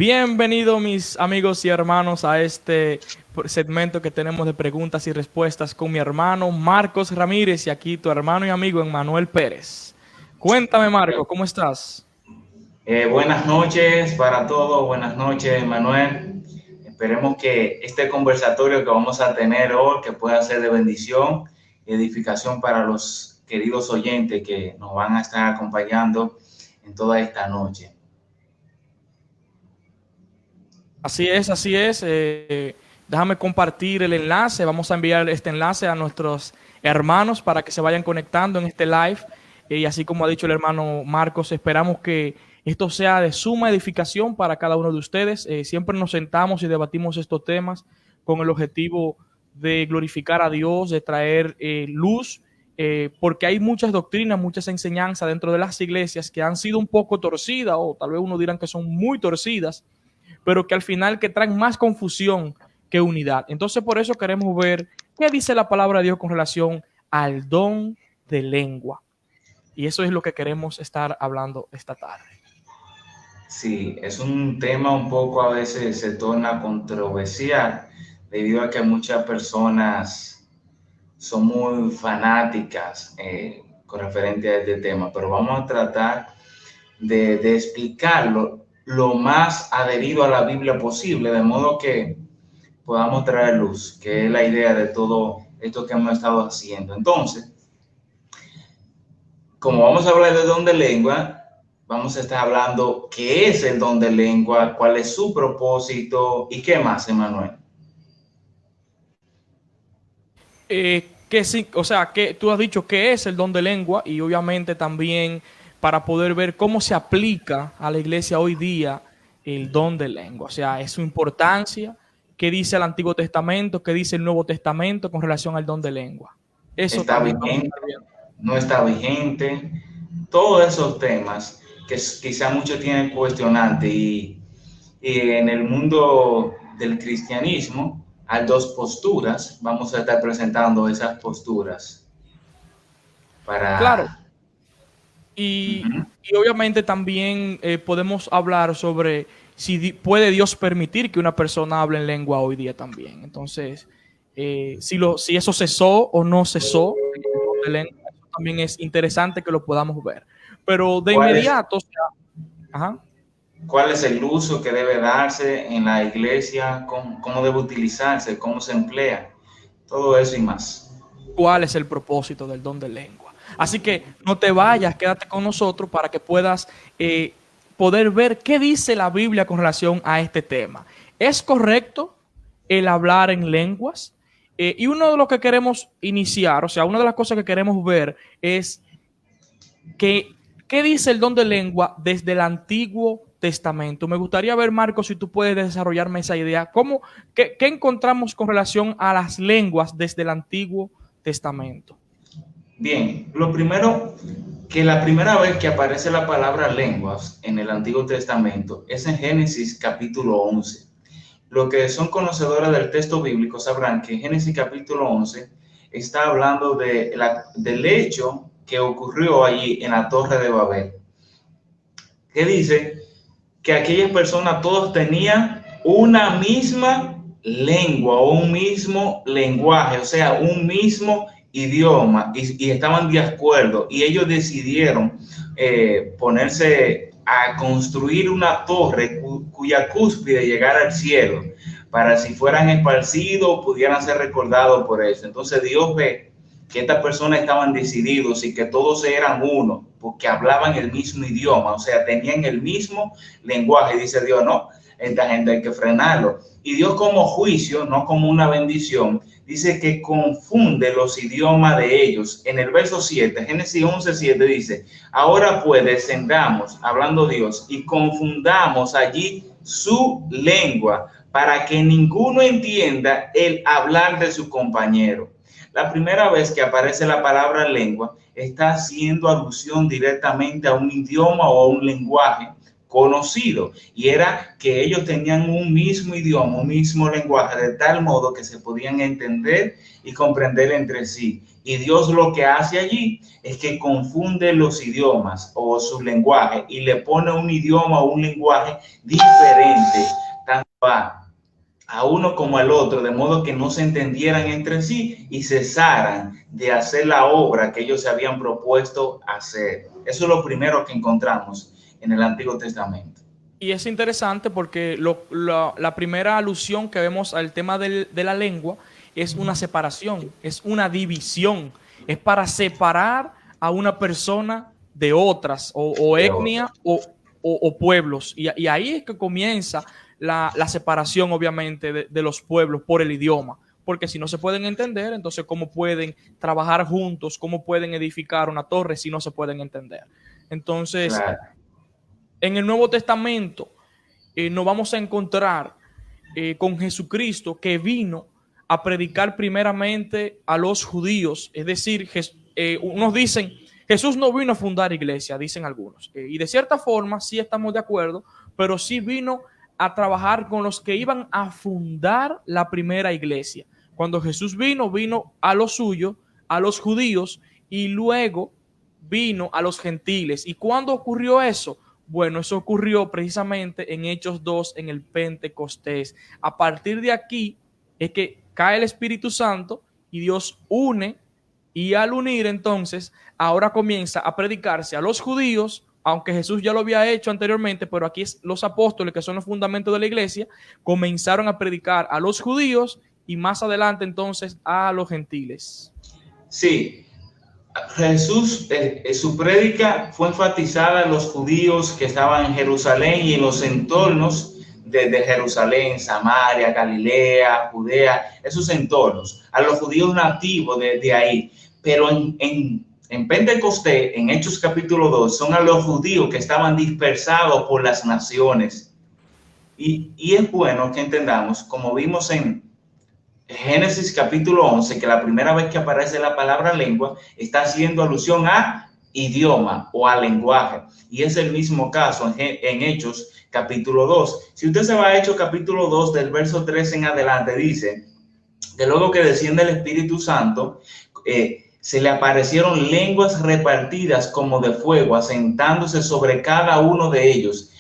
Bienvenidos mis amigos y hermanos a este segmento que tenemos de preguntas y respuestas con mi hermano Marcos Ramírez y aquí tu hermano y amigo Emmanuel Pérez. Cuéntame, Marcos, ¿cómo estás? Buenas noches para todos, buenas noches, Manuel. Esperemos que este conversatorio que vamos a tener hoy, que pueda ser de bendición y edificación para los queridos oyentes que nos van a estar acompañando en toda esta noche. Así es, así es. Déjame compartir el enlace. Vamos a enviar este enlace a nuestros hermanos para que se vayan conectando en este live. Y así como ha dicho el hermano Marcos, esperamos que esto sea de suma edificación para cada uno de ustedes. Siempre nos sentamos y debatimos estos temas con el objetivo de glorificar a Dios, de traer luz, porque hay muchas doctrinas, muchas enseñanzas dentro de las iglesias que han sido un poco torcidas, o tal vez uno dirán que son muy torcidas, pero que al final que traen más confusión que unidad. Entonces, por eso queremos ver qué dice la palabra de Dios con relación al don de lengua. Y eso es lo que queremos estar hablando esta tarde. Sí, es un tema un poco a veces se torna controversial debido a que muchas personas son muy fanáticas con referente a este tema, pero vamos a tratar de explicarlo lo más adherido a la Biblia posible, de modo que podamos traer luz, que es la idea de todo esto que hemos estado haciendo. Entonces, como vamos a hablar de don de lengua, vamos a estar hablando qué es el don de lengua, cuál es su propósito y qué más, Emanuel. Que sí, o sea, que tú has dicho qué es el don de lengua y obviamente también para poder ver cómo se aplica a la iglesia hoy día el don de lengua. O sea, es su importancia, qué dice el Antiguo Testamento, qué dice el Nuevo Testamento con relación al don de lengua. Eso ¿Está también vamos a vigente? estar viendo. ¿No está vigente? Todos esos temas que quizá muchos tienen cuestionante y en el mundo del cristianismo hay dos posturas. Vamos a estar presentando esas posturas Claro, para... Uh-huh. y obviamente también podemos hablar sobre si puede Dios permitir que una persona hable en lengua hoy día también. Entonces, si eso cesó o no cesó, el don de lengua, eso también es interesante que lo podamos ver. Pero de ¿Cuál es, inmediato, o sea, ajá, ¿Cuál es el uso que debe darse en la iglesia? ¿Cómo debe utilizarse? ¿Cómo se emplea? Todo eso y más. ¿cuál es el propósito del don de lengua? Así que no te vayas, quédate con nosotros para que puedas poder ver qué dice la Biblia con relación a este tema. ¿Es correcto el hablar en lenguas? Y uno de los que queremos iniciar, o sea, una de las cosas que queremos ver es que, ¿qué dice el don de lengua desde el Antiguo Testamento? Me gustaría ver, Marcos, si tú puedes desarrollarme esa idea. ¿Qué encontramos con relación a las lenguas desde el Antiguo Testamento? Bien, lo primero, que la primera vez que aparece la palabra lenguas en el Antiguo Testamento es en Génesis capítulo 11. Los que son conocedores del texto bíblico sabrán que Génesis capítulo 11 está hablando del hecho que ocurrió allí en la Torre de Babel, que dice que aquellas personas todos tenían una misma lengua o un mismo lenguaje, o sea, un mismo idioma y estaban de acuerdo y ellos decidieron ponerse a construir una torre cuya cúspide llegara al cielo para si fueran esparcidos pudieran ser recordados por eso. Entonces Dios ve que estas personas estaban decididos y que todos eran uno, porque hablaban el mismo idioma, o sea, tenían el mismo lenguaje. Y dice Dios, no, esta gente hay que frenarlo. Y Dios como juicio, no como una bendición, dice que confunde los idiomas de ellos. En el verso 7, Génesis 11:7 dice, ahora pues descendamos, hablando Dios, y confundamos allí su lengua para que ninguno entienda el hablar de su compañero. La primera vez que aparece la palabra lengua está haciendo alusión directamente a un idioma o a un lenguaje conocido, y era que ellos tenían un mismo idioma, un mismo lenguaje, de tal modo que se podían entender y comprender entre sí. Y Dios lo que hace allí es que confunde los idiomas o su lenguaje y le pone un idioma o un lenguaje diferente, tanto a uno como al otro, de modo que no se entendieran entre sí y cesaran de hacer la obra que ellos se habían propuesto hacer. Eso es lo primero que encontramos en el Antiguo Testamento. Y es interesante porque la primera alusión que vemos al tema de la lengua es una separación, es una división, es para separar a una persona de otras, o etnia o pueblos. Y ahí es que comienza la separación, obviamente, de los pueblos por el idioma. Porque si no se pueden entender, entonces ¿cómo pueden trabajar juntos? ¿Cómo pueden edificar una torre si no se pueden entender? Entonces, Claro. en el Nuevo Testamento nos vamos a encontrar con Jesucristo, que vino a predicar primeramente a los judíos. Es decir, unos dicen, Jesús no vino a fundar iglesia, dicen algunos. Y de cierta forma sí estamos de acuerdo, pero sí vino a trabajar con los que iban a fundar la primera iglesia. Cuando Jesús vino a lo suyo, a los judíos, y luego vino a los gentiles. ¿Y cuándo ocurrió eso? Bueno, eso ocurrió precisamente en Hechos 2, en el Pentecostés. A partir de aquí es que cae el Espíritu Santo y Dios une, y al unir entonces, ahora comienza a predicarse a los judíos, aunque Jesús ya lo había hecho anteriormente, pero aquí es los apóstoles, que son los fundamentos de la iglesia, comenzaron a predicar a los judíos y más adelante entonces a los gentiles. Sí, Jesús, su prédica fue enfatizada en los judíos que estaban en Jerusalén y en los entornos de Jerusalén, Samaria, Galilea, Judea, esos entornos, a los judíos nativos de ahí. Pero en Pentecostés, en Hechos capítulo 2, son a los judíos que estaban dispersados por las naciones. Y es bueno que entendamos, como vimos en Génesis capítulo 11, que la primera vez que aparece la palabra lengua está haciendo alusión a idioma o a lenguaje. Y es el mismo caso en Hechos capítulo 2. Si usted se va a Hechos capítulo 2, del verso 3 en adelante, dice que luego que desciende el Espíritu Santo, se le aparecieron lenguas repartidas como de fuego, asentándose sobre cada uno de ellos.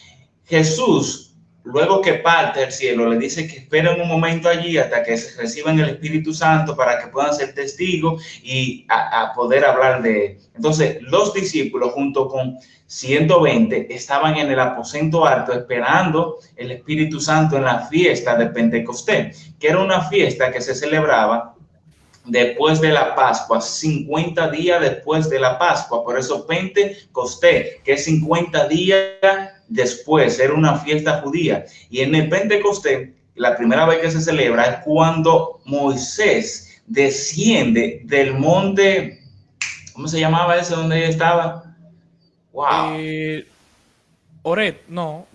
Jesús, luego que parte el cielo, le dice que esperen un momento allí hasta que reciban el Espíritu Santo para que puedan ser testigos y a poder hablar de él. Entonces, los discípulos junto con 120 estaban en el aposento alto esperando el Espíritu Santo en la fiesta de Pentecostés, que era una fiesta que se celebraba después de la Pascua, 50 días después de la Pascua. Por eso Pentecostés, que es 50 días después, era una fiesta judía. Y en el Pentecostés, la primera vez que se celebra es cuando Moisés desciende del monte, ¿cómo se llamaba ese donde estaba? Wow. Oret, no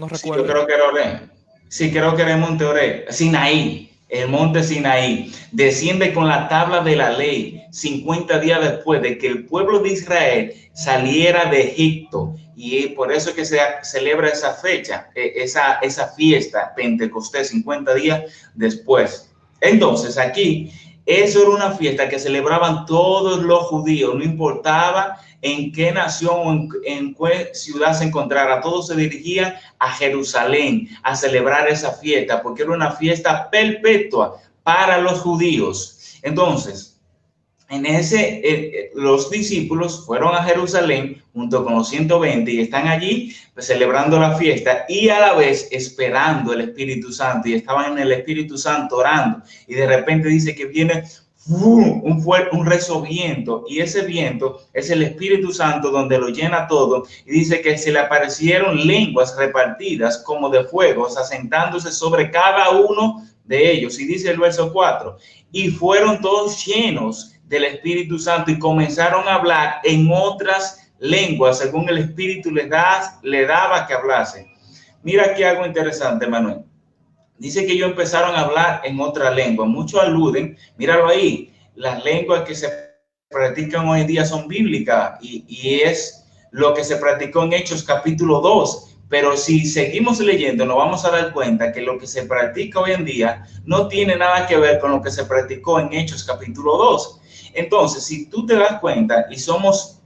recuerdo. Sí, yo creo que era Oret. Sí, creo que era el monte Oret, Sinaí. El monte Sinaí desciende con la tabla de la ley 50 días después de que el pueblo de Israel saliera de Egipto, y por eso es que se celebra esa fecha, esa fiesta Pentecostés, 50 días después. Entonces aquí, eso era una fiesta que celebraban todos los judíos, no importaba en qué nación o en qué ciudad se encontrara, todos se dirigían a Jerusalén a celebrar esa fiesta, porque era una fiesta perpetua para los judíos. Entonces, los discípulos fueron a Jerusalén junto con los 120 y están allí pues, celebrando la fiesta y a la vez esperando el Espíritu Santo, y estaban en el Espíritu Santo orando, y de repente dice que viene un recio viento, y ese viento es el Espíritu Santo donde lo llena todo, y dice que se le aparecieron lenguas repartidas como de fuego, asentándose sobre cada uno de ellos. Y dice el verso 4, y fueron todos llenos del Espíritu Santo y comenzaron a hablar en otras lenguas según el Espíritu le daba que hablasen. Mira aquí algo interesante, Manuel. Dice que ellos empezaron a hablar en otra lengua. Muchos aluden, míralo ahí, las lenguas que se practican hoy en día son bíblicas, y es lo que se practicó en Hechos capítulo 2. Pero si seguimos leyendo, nos vamos a dar cuenta que lo que se practica hoy en día no tiene nada que ver con lo que se practicó en Hechos capítulo 2. Entonces, si tú te das cuenta y somos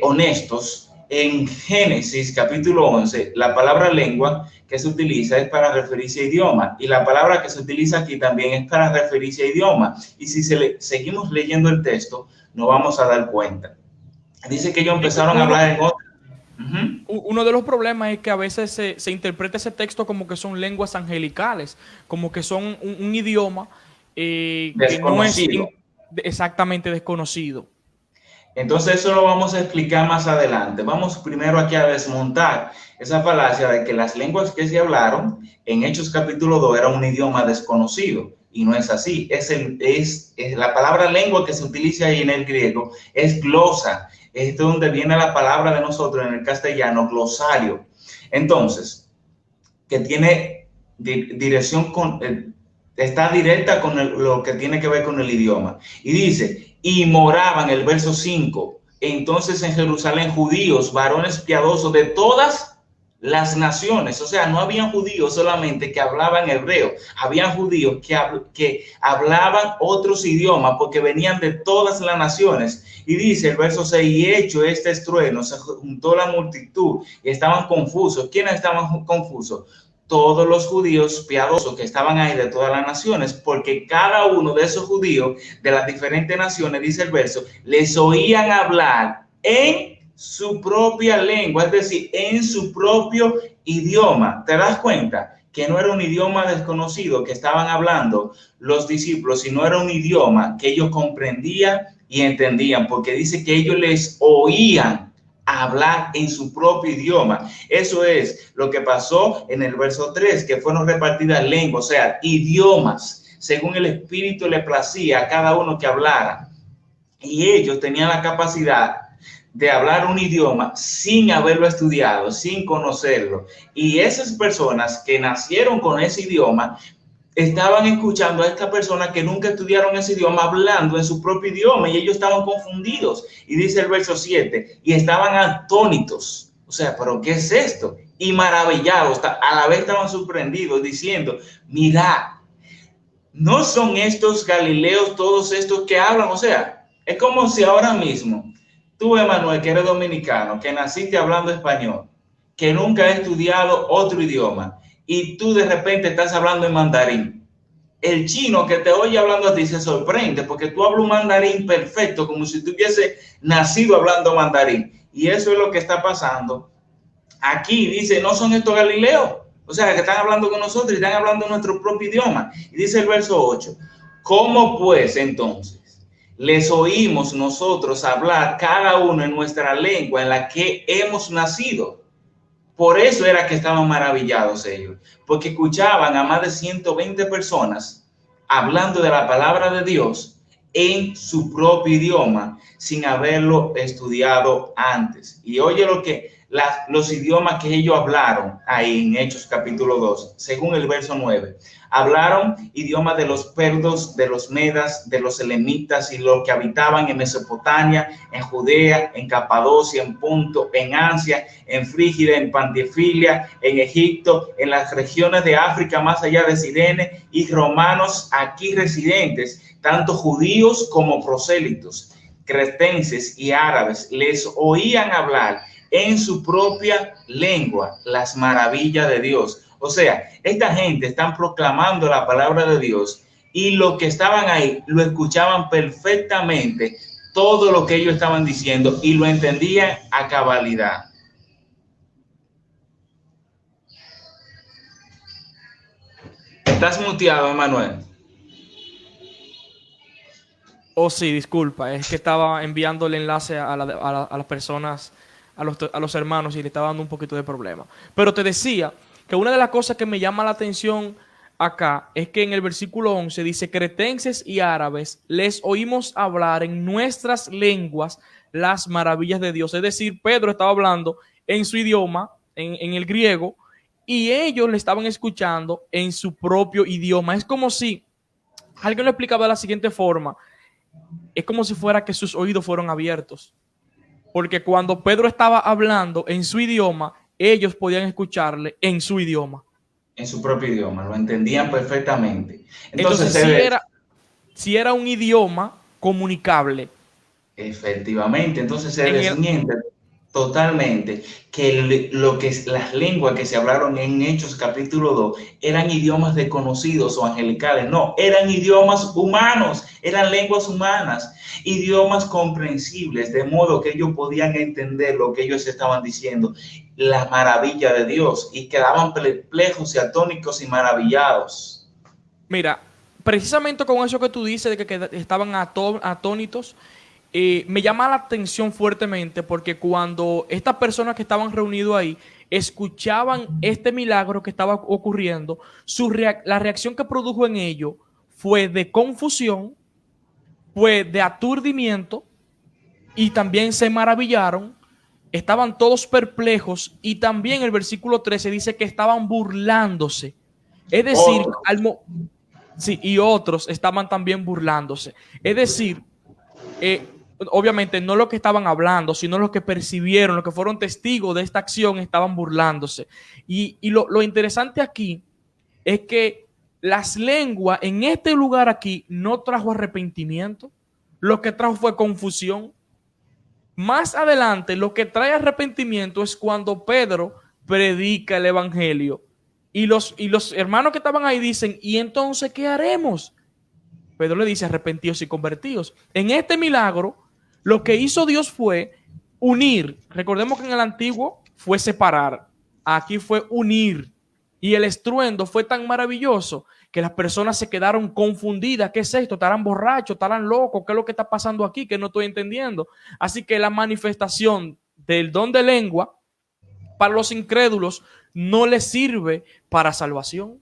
honestos, en Génesis capítulo 11, la palabra lengua que se utiliza es para referirse a idioma, y la palabra que se utiliza aquí también es para referirse a idioma. Y si seguimos leyendo el texto, nos vamos a dar cuenta. Dice que ellos empezaron a hablar en otro. Uno de los problemas es que a veces se interpreta ese texto como que son lenguas angelicales, como que son un idioma que no es exactamente desconocido. Entonces eso lo vamos a explicar más adelante. Vamos primero aquí a desmontar esa falacia de que las lenguas que se hablaron en Hechos capítulo 2 era un idioma desconocido, y no es así. Es la palabra lengua que se utiliza ahí en el griego es glosa. Es de donde viene la palabra de nosotros en el castellano, glosario. Entonces, que tiene dirección con... está directa con lo que tiene que ver con el idioma. Y dice, y moraban, el verso 5, entonces en Jerusalén judíos, varones piadosos de todas las naciones. O sea, no habían judíos solamente que hablaban hebreo, habían judíos que hablaban otros idiomas porque venían de todas las naciones. Y dice el verso 6, y hecho este estruendo, se juntó la multitud y estaban confusos. ¿Quiénes estaban confusos? Todos los judíos piadosos que estaban ahí de todas las naciones, porque cada uno de esos judíos de las diferentes naciones, dice el verso, les oían hablar en su propia lengua, es decir, en su propio idioma. ¿Te das cuenta? Que no era un idioma desconocido que estaban hablando los discípulos, sino era un idioma que ellos comprendían y entendían, porque dice que ellos les oían hablar en su propio idioma. Eso es lo que pasó en el verso 3, que fueron repartidas lenguas, o sea, idiomas, según el Espíritu le placía a cada uno que hablara. Y ellos tenían la capacidad de hablar un idioma sin haberlo estudiado, sin conocerlo. Y esas personas que nacieron con ese idioma estaban escuchando a esta persona que nunca estudiaron ese idioma hablando en su propio idioma, y ellos estaban confundidos. Y dice el verso 7, y estaban atónitos. O sea, ¿pero qué es esto? Y maravillados, a la vez estaban sorprendidos, diciendo, mirad, ¿no son estos galileos todos estos que hablan? O sea, es como si ahora mismo tú, Emanuel, que eres dominicano, que naciste hablando español, que nunca has estudiado otro idioma, y tú de repente estás hablando en mandarín. El chino que te oye hablando a ti se sorprende porque tú hablas un mandarín perfecto, como si tú hubiese nacido hablando mandarín. Y eso es lo que está pasando. Aquí dice, ¿no son estos galileos? O sea, que están hablando con nosotros y están hablando nuestro propio idioma. Y dice el verso 8, ¿cómo pues entonces les oímos nosotros hablar cada uno en nuestra lengua en la que hemos nacido? Por eso era que estaban maravillados ellos, porque escuchaban a más de 120 personas hablando de la palabra de Dios en su propio idioma sin haberlo estudiado antes. Y oye lo que los idiomas que ellos hablaron ahí en Hechos capítulo 2, según el verso 9. Hablaron idiomas de los perdos, de los medas, de los elamitas y los que habitaban en Mesopotamia, en Judea, en Capadocia, en Ponto, en Asia, en Frígida, en Panfilia, en Egipto, en las regiones de África más allá de Cirene, y romanos aquí residentes, tanto judíos como prosélitos, cretenses y árabes, les oían hablar en su propia lengua las maravillas de Dios. O sea, esta gente están proclamando la palabra de Dios, y los que estaban ahí lo escuchaban perfectamente, todo lo que ellos estaban diciendo, y lo entendían a cabalidad. Estás muteado, Emanuel. Oh, sí, disculpa, es que estaba enviando el enlace a las personas, a los hermanos, y le estaba dando un poquito de problema. Pero te decía que una de las cosas que me llama la atención acá es que en el versículo 11 dice, cretenses y árabes, les oímos hablar en nuestras lenguas las maravillas de Dios. Es decir, Pedro estaba hablando en su idioma, en el griego, y ellos le estaban escuchando en su propio idioma. Es como si, alguien lo explicaba de la siguiente forma, es como si fuera que sus oídos fueron abiertos. Porque cuando Pedro estaba hablando en su idioma, ellos podían escucharle en su idioma. En su propio idioma, lo entendían perfectamente. Entonces, si era un idioma comunicable. Efectivamente, entonces se En el, desmiente totalmente que las lenguas que se hablaron en Hechos capítulo 2 eran idiomas desconocidos o angelicales, no, eran idiomas humanos, eran lenguas humanas, idiomas comprensibles, de modo que ellos podían entender lo que ellos estaban diciendo, la maravilla de Dios, y quedaban perplejos y atónicos y maravillados. Mira, precisamente con eso que tú dices de que estaban atónitos, me llama la atención fuertemente porque cuando estas personas que estaban reunidos ahí escuchaban este milagro que estaba ocurriendo, la reacción que produjo en ellos fue de confusión, fue de aturdimiento y también se maravillaron, estaban todos perplejos y también el versículo 13 dice que estaban burlándose. Es decir, Otro. sí, y otros estaban también burlándose. Es decir, obviamente no los que estaban hablando, sino los que percibieron, los que fueron testigos de esta acción estaban burlándose. Y lo interesante aquí es que las lenguas en este lugar aquí no trajo arrepentimiento, lo que trajo fue confusión. Más adelante, lo que trae arrepentimiento es cuando Pedro predica el evangelio y los hermanos que estaban ahí dicen, ¿y entonces qué haremos? Pedro le dice arrepentidos y convertidos. En este milagro, lo que hizo Dios fue unir. Recordemos que en el antiguo fue separar. Aquí fue unir. Y el estruendo fue tan maravilloso que las personas se quedaron confundidas. ¿Qué es esto? ¿Estarán borrachos? ¿Estarán locos? ¿Qué es lo que está pasando aquí? Que no estoy entendiendo. Así que la manifestación del don de lengua para los incrédulos no les sirve para salvación.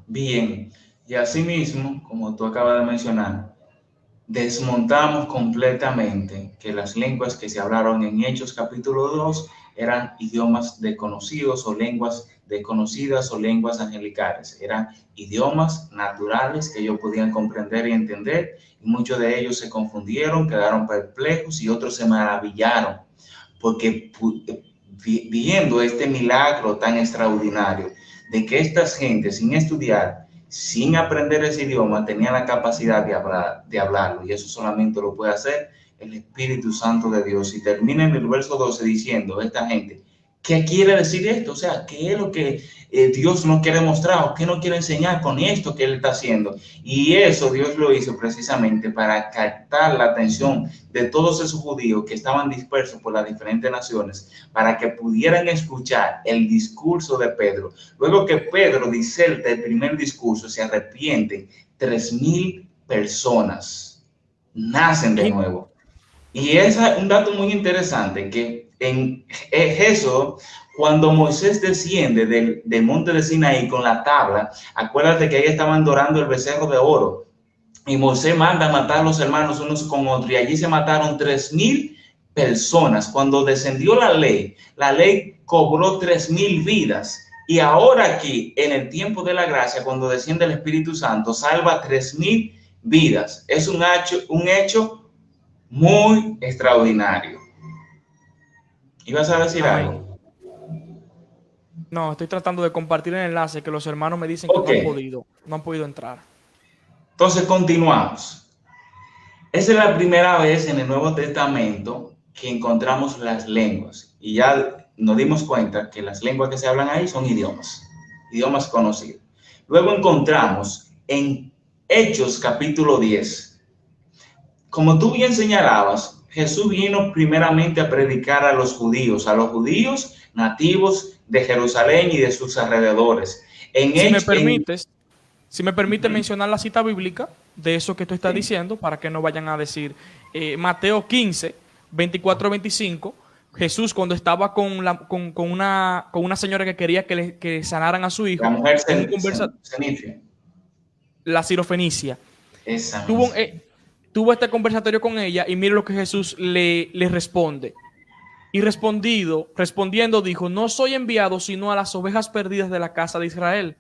Bien, y asimismo, como tú acabas de mencionar, desmontamos completamente que las lenguas que se hablaron en Hechos capítulo 2 eran idiomas desconocidos o lenguas desconocidas o lenguas angelicales. Eran idiomas naturales que ellos podían comprender y entender, y muchos de ellos se confundieron, quedaron perplejos y otros se maravillaron porque viendo este milagro tan extraordinario de que estas gentes sin estudiar, sin aprender ese idioma, tenían la capacidad de hablarlo, y eso solamente lo puede hacer el Espíritu Santo de Dios. Y termina en el verso 12 diciendo, esta gente, ¿qué quiere decir esto? O sea, ¿qué es lo que Dios nos quiere mostrar o qué nos quiere enseñar con esto que Él está haciendo? Y eso Dios lo hizo precisamente para captar la atención de todos esos judíos que estaban dispersos por las diferentes naciones, para que pudieran escuchar el discurso de Pedro. Luego que Pedro diserta el primer discurso, se arrepienten 3,000 personas, nacen de nuevo. Y es un dato muy interesante que en Éxodo, cuando Moisés desciende del monte de Sinaí con la tabla, acuérdate que ahí estaban adorando el becerro de oro. Y Moisés manda a matar a los hermanos unos con otros, y allí se mataron 3,000 personas. Cuando descendió la ley cobró 3,000 vidas. Y ahora aquí, en el tiempo de la gracia, cuando desciende el Espíritu Santo, salva 3,000 vidas. Es un hecho muy extraordinario. ¿Ibas a decir Amén. algo? No, estoy tratando de compartir el enlace que los hermanos me dicen que no han podido entrar. Entonces continuamos. Esa es la primera vez en el Nuevo Testamento que encontramos las lenguas, y ya nos dimos cuenta que las lenguas que se hablan ahí son idiomas conocidos. Luego encontramos en Hechos capítulo 10. Como tú bien señalabas, Jesús vino primeramente a predicar a los judíos nativos de Jerusalén y de sus alrededores. Si me permite mencionar la cita bíblica de eso que tú estás diciendo, para que no vayan a decir Mateo 15, 24-25, Jesús cuando estaba con una señora que quería que sanaran a su hijo, la mujer Fenicia, la sirofenicia, esa tuvo este conversatorio con ella y mire lo que Jesús le responde. Y respondiendo dijo, no soy enviado sino a las ovejas perdidas de la casa de Israel.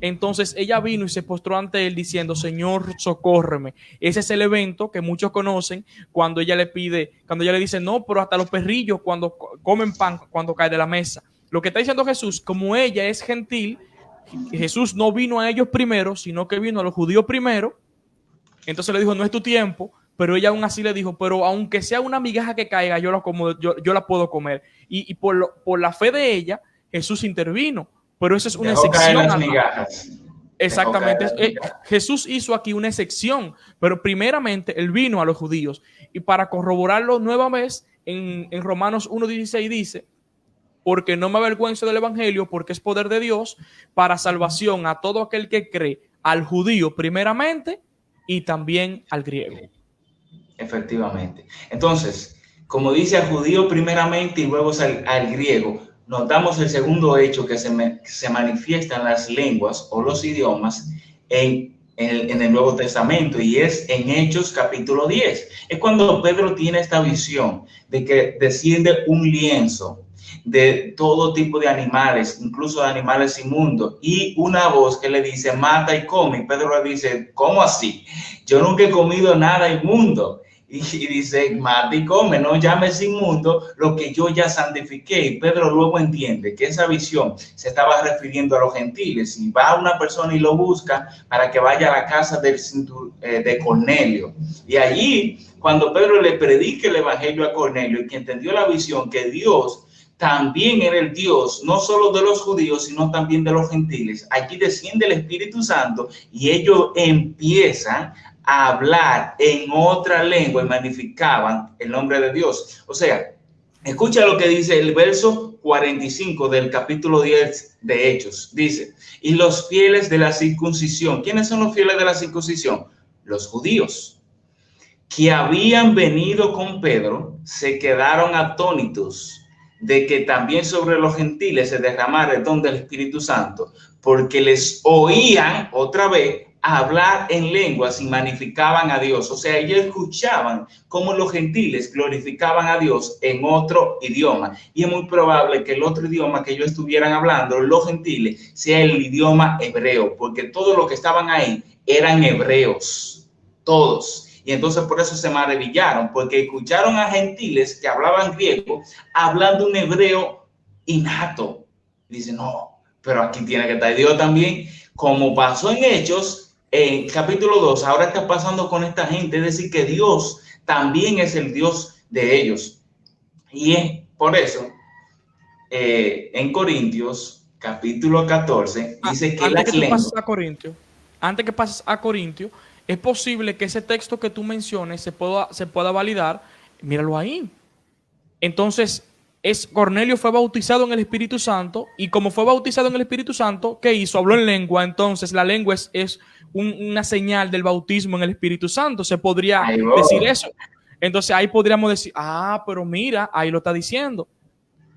Entonces ella vino y se postró ante él diciendo, Señor, socórreme. Ese es el evento que muchos conocen cuando ella le pide, cuando ella le dice, no, pero hasta los perrillos cuando comen pan, cuando cae de la mesa. Lo que está diciendo Jesús, como ella es gentil, Jesús no vino a ellos primero, sino que vino a los judíos primero. Entonces le dijo, no es tu tiempo, pero ella aún así le dijo, pero aunque sea una migaja que caiga, yo la, como, yo la puedo comer. Y por la fe de ella, Jesús intervino. Pero eso es una Dejó caer excepción. las migajas. Exactamente. Dejó caer las migajas. Jesús hizo aquí una excepción, pero primeramente él vino a los judíos. Y para corroborarlo nueva vez, en Romanos 1:16 dice, porque no me avergüenzo del evangelio, porque es poder de Dios para salvación a todo aquel que cree, al judío primeramente y también al griego. Efectivamente. Entonces, como dice al judío primeramente y luego al griego, notamos el segundo hecho que se manifiesta en las lenguas o los idiomas en el Nuevo Testamento, y es en Hechos capítulo 10. Es cuando Pedro tiene esta visión de que desciende un lienzo de todo tipo de animales, incluso de animales inmundos, y una voz que le dice, mata y come. Y Pedro le dice, ¿cómo así? Yo nunca he comido nada inmundo. Y dice, mata y come, no llames inmundo lo que yo ya santifiqué. Y Pedro luego entiende que esa visión se estaba refiriendo a los gentiles. Y va una persona y lo busca para que vaya a la casa de Cornelio. Y allí, cuando Pedro le predica el evangelio a Cornelio, y que entendió la visión que Dios también era el Dios, no solo de los judíos, sino también de los gentiles. Aquí desciende el Espíritu Santo y ellos empiezan a hablar en otra lengua y magnificaban el nombre de Dios. O sea, escucha lo que dice el verso 45 del capítulo 10 de Hechos. Dice, y los fieles de la circuncisión. ¿Quiénes son los fieles de la circuncisión? Los judíos, que habían venido con Pedro, se quedaron atónitos de que también sobre los gentiles se derramara el don del Espíritu Santo, porque les oían otra vez hablar en lenguas y magnificaban a Dios. O sea, ellos escuchaban cómo los gentiles glorificaban a Dios en otro idioma. Y es muy probable que el otro idioma que ellos estuvieran hablando, los gentiles, sea el idioma hebreo, porque todos los que estaban ahí eran hebreos, todos. Y entonces por eso se maravillaron, porque escucharon a gentiles que hablaban griego, hablando un hebreo innato. Dicen, no, pero aquí tiene que estar Dios también. Como pasó en Hechos, en capítulo 2, ahora está pasando con esta gente, es decir, que Dios también es el Dios de ellos. Y es por eso, en Corintios, capítulo 14, dice que Antes que tú pases a Corintio, es posible que ese texto que tú menciones se pueda validar. Míralo ahí. Entonces, Cornelio fue bautizado en el Espíritu Santo, y como fue bautizado en el Espíritu Santo, ¿qué hizo? Habló en lengua. Entonces, la lengua es una señal del bautismo en el Espíritu Santo. Se podría decir eso. Entonces, ahí podríamos decir, pero mira, ahí lo está diciendo.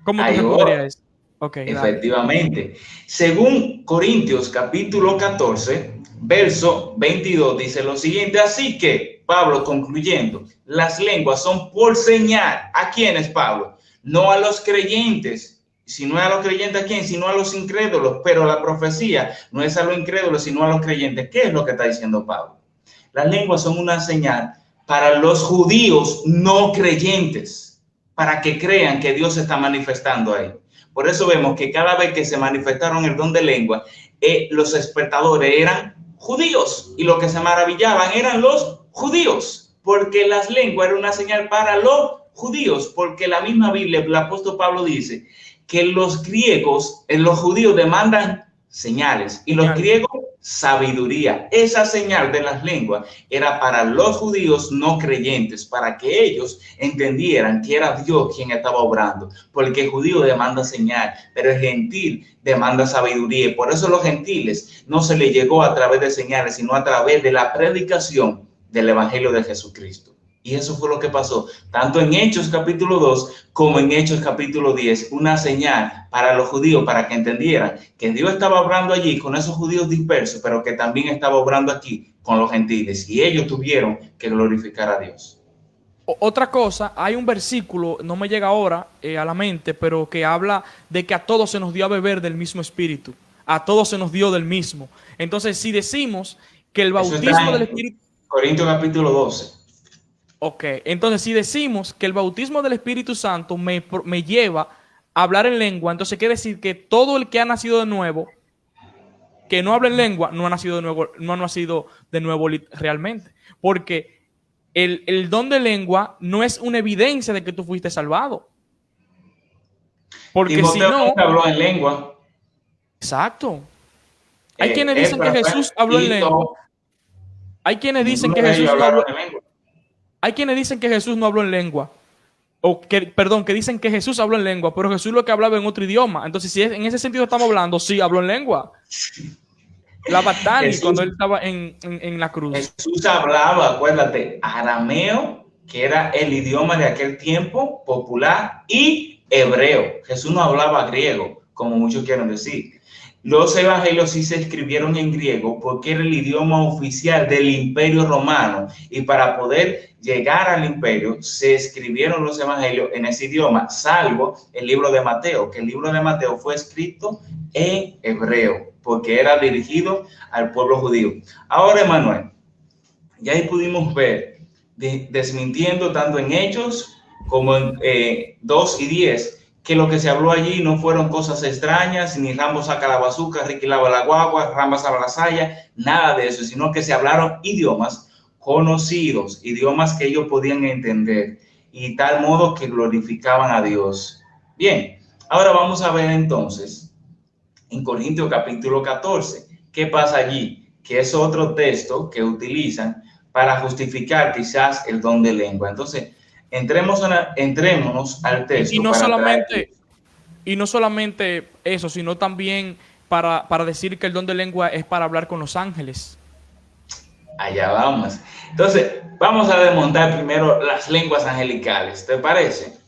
¿Cómo tú responderías eso? Okay, efectivamente. Dale. Según Corintios capítulo 14, verso 22, dice lo siguiente, así que, Pablo concluyendo, las lenguas son por señal. ¿A quiénes, Pablo? No a los creyentes. Si no es a los creyentes, ¿a quién? Sino a los incrédulos. Pero la profecía no es a los incrédulos, sino a los creyentes. ¿Qué es lo que está diciendo Pablo? Las lenguas son una señal para los judíos no creyentes, para que crean que Dios se está manifestando ahí. Por eso vemos que cada vez que se manifestaron el don de lengua, los espectadores eran judíos, y los que se maravillaban eran los judíos, porque las lenguas eran una señal para los judíos, porque la misma Biblia, el apóstol Pablo dice que los griegos, los judíos demandan señales, y los griegos sabiduría. Esa señal de las lenguas era para los judíos no creyentes, para que ellos entendieran que era Dios quien estaba obrando, porque el judío demanda señal, pero el gentil demanda sabiduría. Y por eso a los gentiles no se les llegó a través de señales, sino a través de la predicación del evangelio de Jesucristo. Y eso fue lo que pasó, tanto en Hechos capítulo 2 como en Hechos capítulo 10, una señal para los judíos, para que entendieran que Dios estaba obrando allí con esos judíos dispersos, pero que también estaba obrando aquí con los gentiles, y ellos tuvieron que glorificar a Dios. Otra cosa, hay un versículo, no me llega ahora a la mente, pero que habla de que a todos se nos dio a beber del mismo espíritu. a todos se nos dio del mismo. Entonces, si decimos que el Eso está bautismo del en Espíritu... Corintios capítulo 12. Ok, entonces si decimos que el bautismo del Espíritu Santo me lleva a hablar en lengua, entonces quiere decir que todo el que ha nacido de nuevo, que no habla en lengua, no ha nacido de nuevo, no ha nacido de nuevo realmente. Porque el don de lengua no es una evidencia de que tú fuiste salvado. Porque si Timoteo no, nunca habló en lengua. exacto. Hay quienes dicen que Epafras, Jesús habló en lengua. Tito, Hay quienes dicen ninguno que de ellos Jesús no hablaron habló. en lengua. Hay quienes dicen que Jesús no habló en lengua. O que, perdón, que dicen que Jesús habló en lengua, pero Jesús lo que hablaba en otro idioma. Entonces, si en ese sentido estamos hablando, sí, habló en lengua. La Batani, Jesús, cuando él estaba en la cruz. Jesús hablaba, acuérdate, arameo, que era el idioma de aquel tiempo popular, y hebreo. Jesús no hablaba griego, como muchos quieren decir. Los evangelios sí se escribieron en griego porque era el idioma oficial del Imperio Romano, y para poder llegar al imperio se escribieron los evangelios en ese idioma, salvo el libro de Mateo, que el libro de Mateo fue escrito en hebreo porque era dirigido al pueblo judío. Ahora, Emanuel, ya ahí pudimos ver, desmintiendo tanto en Hechos como en 2 y 10, que lo que se habló allí no fueron cosas extrañas, ni Rambo saca la bazuca, Ricky lava la guagua, Rambo saca la saya, nada de eso, sino que se hablaron idiomas conocidos, idiomas que ellos podían entender, y tal modo que glorificaban a Dios. Bien, ahora vamos a ver entonces, en Corintios capítulo 14, ¿qué pasa allí? Que es otro texto que utilizan para justificar quizás el don de lengua. Entonces, entrémonos al texto para traer. Y no solamente eso, sino también para decir que el don de lengua es para hablar con los ángeles. Allá vamos. Entonces, vamos a desmontar primero las lenguas angelicales, ¿te parece?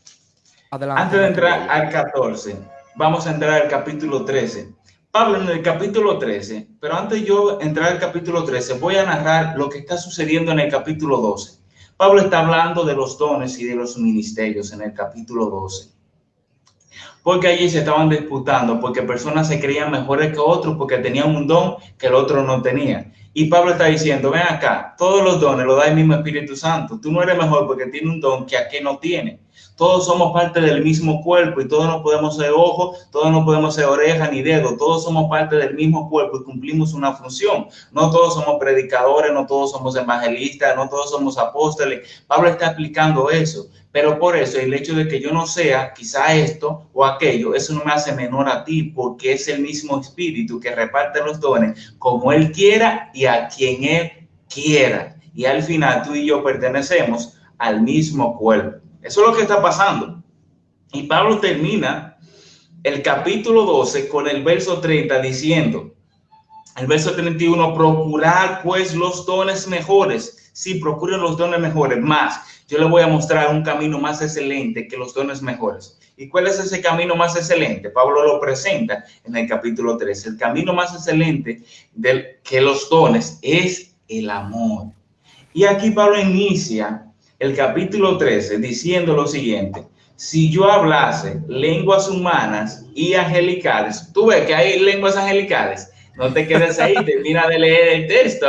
Adelante. Antes de entrar al 14, vamos a entrar al capítulo 13. Pablo, en el capítulo 13, pero antes de yo entrar al capítulo 13, voy a narrar lo que está sucediendo en el capítulo 12. Pablo está hablando de los dones y de los ministerios en el capítulo 12. Porque allí se estaban disputando, porque personas se creían mejores que otros, porque tenían un don que el otro no tenía. Y Pablo está diciendo, ven acá, todos los dones los da el mismo Espíritu Santo. Tú no eres mejor porque tienes un don que aquel no tiene. Todos somos parte del mismo cuerpo y todos no podemos ser ojos, todos no podemos ser orejas ni dedos, todos somos parte del mismo cuerpo y cumplimos una función. No todos somos predicadores, no todos somos evangelistas, no todos somos apóstoles. Pablo está explicando eso, pero por eso el hecho de que yo no sea quizá esto o aquello, eso no me hace menor a ti, porque es el mismo Espíritu que reparte los dones como Él quiera y a quien Él quiera. Y al final tú y yo pertenecemos al mismo cuerpo. Eso es lo que está pasando. Y Pablo termina el capítulo 12 con el verso 30 diciendo, el verso 31, procurar pues los dones mejores. Sí, procuren los dones mejores. Más, yo les voy a mostrar un camino más excelente que los dones mejores. ¿Y cuál es ese camino más excelente? Pablo lo presenta en el capítulo 13. El camino más excelente que los dones es el amor. Y aquí Pablo inicia el capítulo 13 diciendo lo siguiente: si yo hablase lenguas humanas y angelicales, tú ves que hay lenguas angelicales, no te quedes ahí, termina de leer el texto,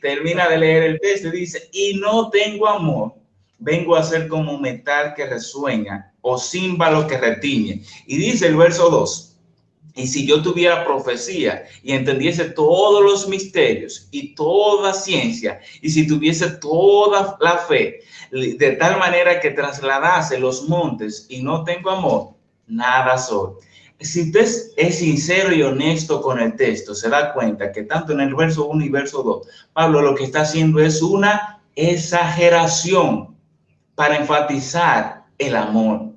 termina de leer el texto y dice, y no tengo amor, vengo a ser como metal que resuena o címbalo que retiñe. Y dice el verso 2, y si yo tuviera profecía y entendiese todos los misterios y toda ciencia, y si tuviese toda la fe, de tal manera que trasladase los montes y no tengo amor, nada soy. Si usted es sincero y honesto con el texto, se da cuenta que tanto en el verso 1 y verso 2, Pablo lo que está haciendo es una exageración para enfatizar el amor.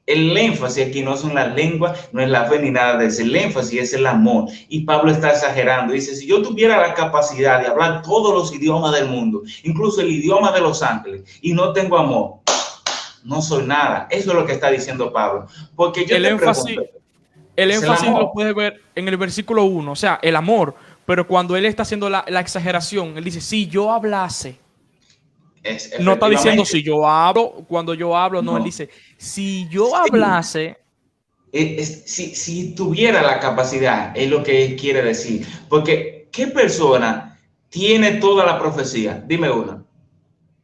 El énfasis aquí no son las lenguas, no es la fe ni nada de eso. El énfasis es el amor. Y Pablo está exagerando. Dice, si yo tuviera la capacidad de hablar todos los idiomas del mundo, incluso el idioma de los ángeles, y no tengo amor, no soy nada. Eso es lo que está diciendo Pablo. Porque yo el énfasis lo puedes ver en el versículo 1, o sea, el amor. Pero cuando él está haciendo la exageración, él dice, si yo hablase. No está diciendo si yo hablo, cuando yo hablo, no, él dice, si yo hablase si tuviera la capacidad, es lo que quiere decir. Porque, ¿qué persona tiene toda la profecía? Dime una.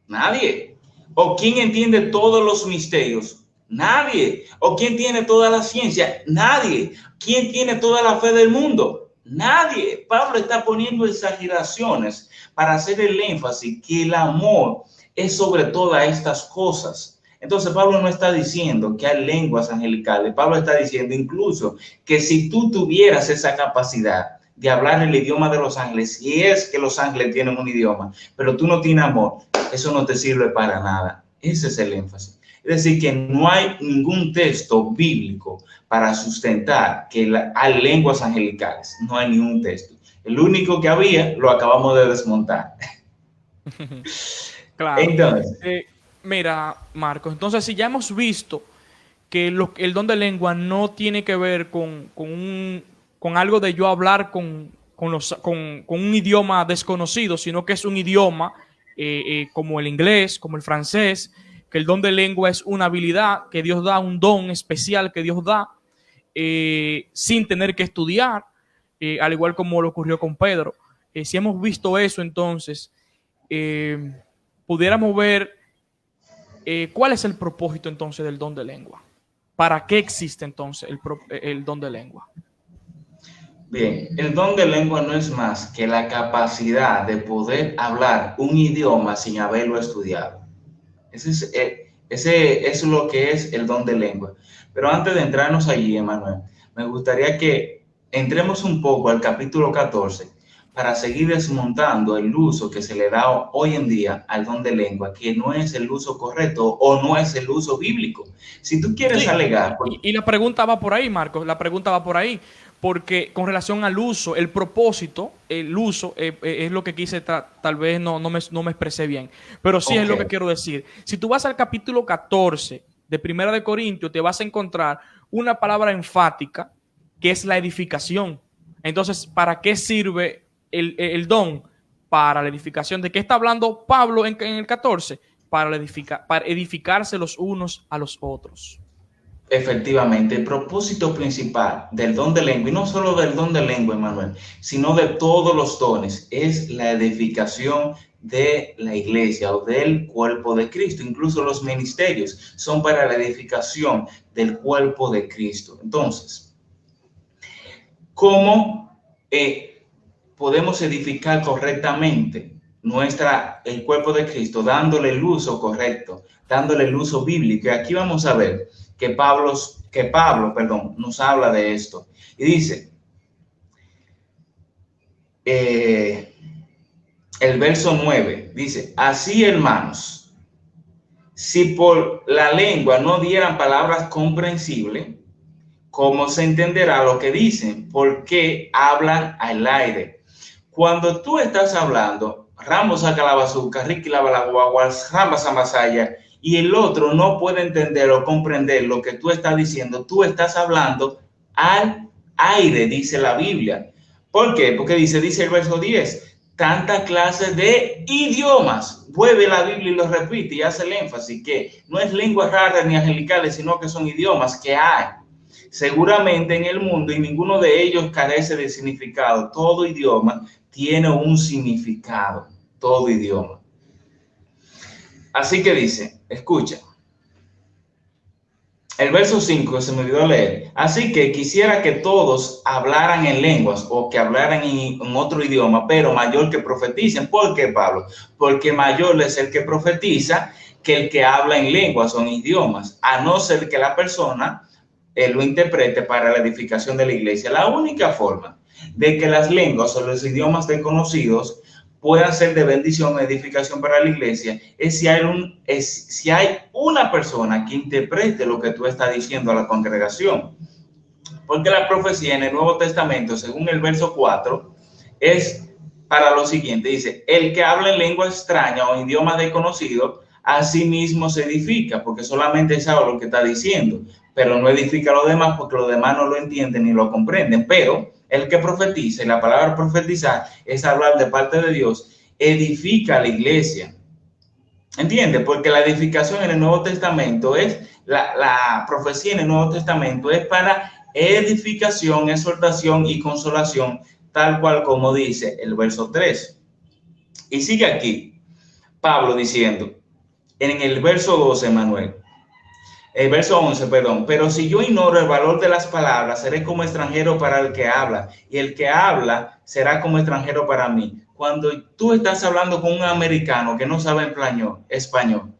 Nadie. ¿O quién entiende todos los misterios? Nadie. ¿O quién tiene toda la ciencia? Nadie. ¿Quién tiene toda la fe del mundo? Nadie. Pablo está poniendo exageraciones para hacer el énfasis que el amor es sobre todas estas cosas. Entonces Pablo no está diciendo que hay lenguas angelicales. Pablo está diciendo incluso que si tú tuvieras esa capacidad de hablar el idioma de los ángeles, si es que los ángeles tienen un idioma, pero tú no tienes amor, eso no te sirve para nada. Ese es el énfasis. Es decir, que no hay ningún texto bíblico para sustentar que hay lenguas angelicales. No hay ningún texto. El único que había lo acabamos de desmontar. Claro. Entonces, Mira, Marcos, entonces si ya hemos visto que el don de lengua no tiene que ver con algo de yo hablar con un idioma desconocido, sino que es un idioma como el inglés, como el francés, que el don de lengua es una habilidad que Dios da, un don especial que Dios da sin tener que estudiar, al igual como lo ocurrió con Pedro. Si hemos visto eso, entonces pudiéramos ver cuál es el propósito entonces del don de lengua. ¿Para qué existe entonces el don de lengua? bien, el don de lengua no es más que la capacidad de poder hablar un idioma sin haberlo estudiado. Ese es lo que es el don de lengua. Pero antes de entrarnos allí, Emanuel, me gustaría que entremos un poco al capítulo 14 para seguir desmontando el uso que se le da hoy en día al don de lengua, que no es el uso correcto o no es el uso bíblico. Si tú quieres Sí, alegar... y la pregunta va por ahí, Marcos, la pregunta va por ahí, porque con relación al uso, el propósito, el uso, es lo que quise, tal vez no me expresé bien, pero sí es lo que quiero decir. Si tú vas al capítulo 14 de Primera de Corintios, te vas a encontrar una palabra enfática, que es la edificación. Entonces, ¿para qué sirve el don? Para la edificación. ¿De qué está hablando Pablo en el 14? Para edificarse los unos a los otros. Efectivamente, el propósito principal del don de lengua, y no solo del don de lengua, Emanuel, sino de todos los dones, es la edificación de la iglesia o del cuerpo de Cristo. Incluso los ministerios son para la edificación del cuerpo de Cristo. Entonces, ¿cómo podemos edificar correctamente el cuerpo de Cristo? Dándole el uso correcto, dándole el uso bíblico. Y aquí vamos a ver que Pablo, nos habla de esto. Y dice, el verso 9, dice, así hermanos, si por la lengua no dieran palabras comprensibles, ¿cómo se entenderá lo que dicen? Porque hablan al aire. Cuando tú estás hablando, Ramos saca la bazuca, Ricky lava la guagua, Ramos amasaya, y el otro no puede entender o comprender lo que tú estás diciendo, tú estás hablando al aire, dice la Biblia. ¿Por qué? Porque dice el verso 10, tanta clase de idiomas. Vuelve la Biblia y lo repite y hace el énfasis que no es lenguas raras ni angelicales, sino que son idiomas que hay seguramente en el mundo y ninguno de ellos carece de significado. Todo idioma tiene un significado, todo idioma. Así que dice, escucha, el verso 5 se me olvidó leer. Así que quisiera que todos hablaran en lenguas o que hablaran en otro idioma, pero mayor que profeticen. ¿Por qué, Pablo? Porque mayor es el que profetiza que el que habla en lenguas o en idiomas, a no ser que la persona lo interprete para la edificación de la iglesia. La única forma de que las lenguas o los idiomas desconocidos puedan ser de bendición o edificación para la iglesia es si hay una persona que interprete lo que tú estás diciendo a la congregación. Porque la profecía en el Nuevo Testamento, según el verso 4, es para lo siguiente. Dice, el que habla en lengua extraña o idioma desconocido, a sí mismo se edifica, porque solamente sabe lo que está diciendo, pero no edifica a los demás porque los demás no lo entienden ni lo comprenden. Pero el que profetiza, y la palabra profetizar es hablar de parte de Dios, edifica a la iglesia. ¿Entiendes? Porque la edificación en el Nuevo Testamento es, la profecía en el Nuevo Testamento es para edificación, exhortación y consolación, tal cual como dice el verso 3. Y sigue aquí Pablo diciendo, en el verso 12, Manuel, el verso 11, perdón, pero si yo ignoro el valor de las palabras, seré como extranjero para el que habla, y el que habla será como extranjero para mí. Cuando tú estás hablando con un americano que no sabe español,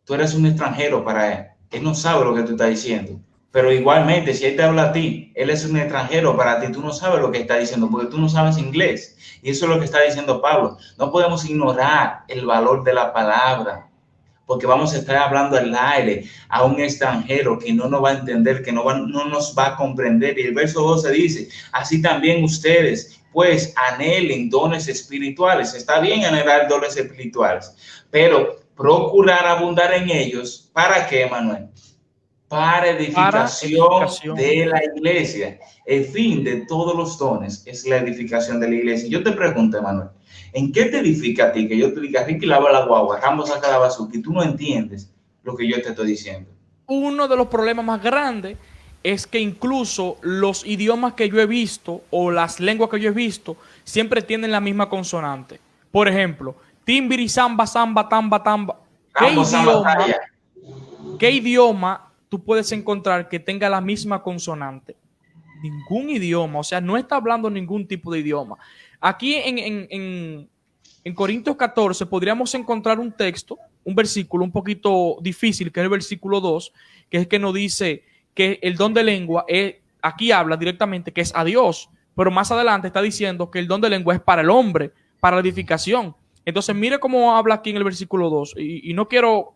tú eres un extranjero para él. Él no sabe lo que tú estás diciendo. Pero igualmente, si él te habla a ti, él es un extranjero para ti, tú no sabes lo que está diciendo porque tú no sabes inglés. Y eso es lo que está diciendo Pablo. No podemos ignorar el valor de la palabra, porque vamos a estar hablando al aire a un extranjero que no nos va a entender, que no nos va a comprender. Y el verso 12 dice, así también ustedes, pues anhelen dones espirituales. Está bien anhelar dones espirituales, pero procurar abundar en ellos. ¿Para qué, Manuel? Para Para edificación edificación. de la iglesia. El fin de todos los dones es la edificación de la iglesia. Yo te pregunto, Manuel, ¿en qué te edifica a ti? Que yo te diga, Ricky lava la guagua, Rambo saca la basura, y tú no entiendes lo que yo te estoy diciendo. Uno de los problemas más grandes es que incluso los idiomas que yo he visto o las lenguas que yo he visto siempre tienen la misma consonante. Por ejemplo, timbiri, samba, samba, tamba, tamba. ¿Qué Rambo San idioma, batalla. qué idioma tú puedes encontrar que tenga la misma consonante? Ningún idioma, o sea, no está hablando ningún tipo de idioma. Aquí en Corintios 14 podríamos encontrar un texto, un versículo un poquito difícil, que es el versículo 2, que es que nos dice que el don de lengua es, aquí habla directamente que es a Dios, pero más adelante está diciendo que el don de lengua es para el hombre, para la edificación. Entonces, mire cómo habla aquí en el versículo 2, y no quiero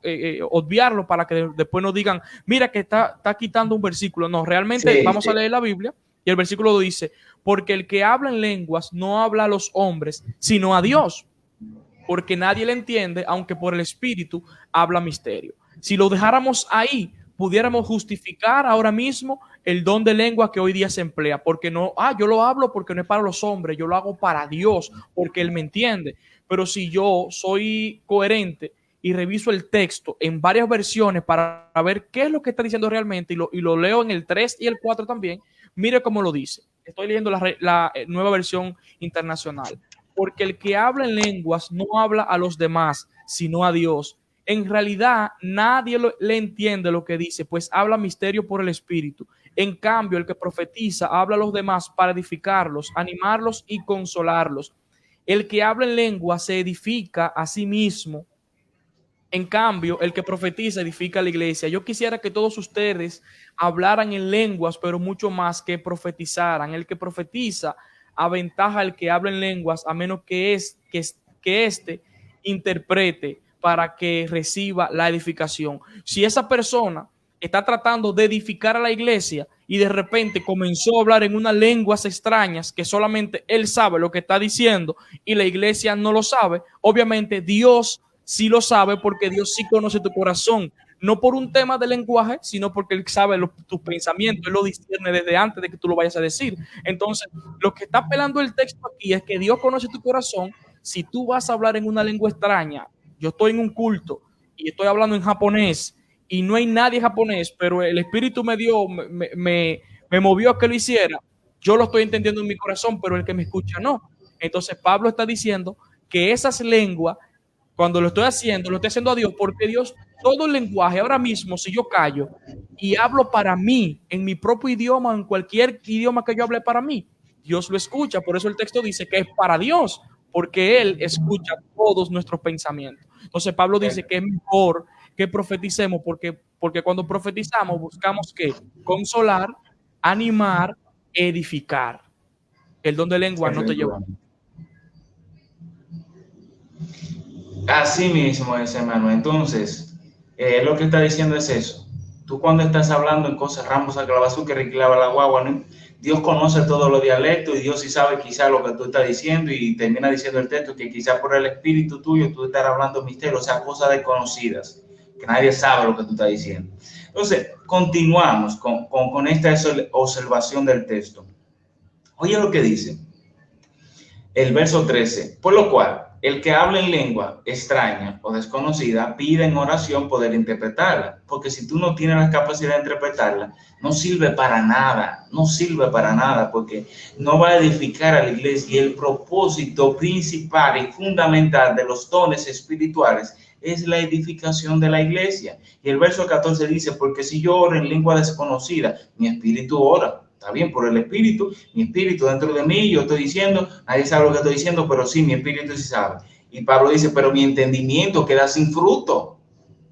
obviarlo para que después nos digan, mira que está quitando un versículo. No, realmente Sí, vamos a sí. leer la Biblia y el versículo 2 dice, porque el que habla en lenguas no habla a los hombres, sino a Dios, porque nadie le entiende, aunque por el Espíritu habla misterio. Si lo dejáramos ahí, pudiéramos justificar ahora mismo el don de lengua que hoy día se emplea, porque no, yo lo hablo porque no es para los hombres, yo lo hago para Dios, porque Él me entiende. Pero si yo soy coherente y reviso el texto en varias versiones para ver qué es lo que está diciendo realmente y lo leo en el 3 y el 4 también, mire cómo lo dice. Estoy leyendo la nueva versión internacional. Porque el que habla en lenguas no habla a los demás, sino a Dios. En realidad, nadie le entiende lo que dice, pues habla misterio por el Espíritu. En cambio, el que profetiza habla a los demás para edificarlos, animarlos y consolarlos. El que habla en lengua se edifica a sí mismo. En cambio, el que profetiza edifica a la iglesia. Yo quisiera que todos ustedes hablaran en lenguas, pero mucho más que profetizaran. El que profetiza aventaja al que habla en lenguas, a menos que éste interprete para que reciba la edificación. Si esa persona está tratando de edificar a la iglesia y de repente comenzó a hablar en unas lenguas extrañas que solamente él sabe lo que está diciendo y la iglesia no lo sabe, obviamente Dios sí lo sabe porque Dios sí conoce tu corazón. No por un tema de lenguaje, sino porque Él sabe tus pensamientos, Él lo discierne desde antes de que tú lo vayas a decir. Entonces, lo que está apelando el texto aquí es que Dios conoce tu corazón. Si tú vas a hablar en una lengua extraña, yo estoy en un culto y estoy hablando en japonés y no hay nadie japonés, pero el Espíritu me movió a que lo hiciera, yo lo estoy entendiendo en mi corazón, pero el que me escucha no. Entonces, Pablo está diciendo que esas lenguas cuando lo estoy haciendo a Dios, porque Dios, todo el lenguaje, ahora mismo, si yo callo y hablo para mí, en mi propio idioma, en cualquier idioma que yo hable para mí, Dios lo escucha. Por eso el texto dice que es para Dios, porque Él escucha todos nuestros pensamientos. Entonces Pablo dice que es mejor que profeticemos, porque cuando profetizamos buscamos que consolar, animar, edificar. El don de lengua no te lleva. Así mismo es, hermano. Entonces, lo que está diciendo es eso. Tú cuando estás hablando en cosas, Rambo saca la basura, Ricky lava la guagua, ¿no? Dios conoce todos los dialectos y Dios sí sabe quizá lo que tú estás diciendo y termina diciendo el texto que quizá por el espíritu tuyo tú estás hablando misterio, o sea, cosas desconocidas, que nadie sabe lo que tú estás diciendo. Entonces, continuamos con esta observación del texto. Oye lo que dice el verso 13, por lo cual el que habla en lengua extraña o desconocida pide en oración poder interpretarla, porque si tú no tienes la capacidad de interpretarla, no sirve para nada, no sirve para nada, porque no va a edificar a la iglesia. Y el propósito principal y fundamental de los dones espirituales es la edificación de la iglesia. Y el verso 14 dice, porque si yo oro en lengua desconocida, mi espíritu ora. Está bien, por el espíritu, mi espíritu dentro de mí, yo estoy diciendo, nadie sabe lo que estoy diciendo, pero sí, mi espíritu sí sabe. Y Pablo dice, pero mi entendimiento queda sin fruto,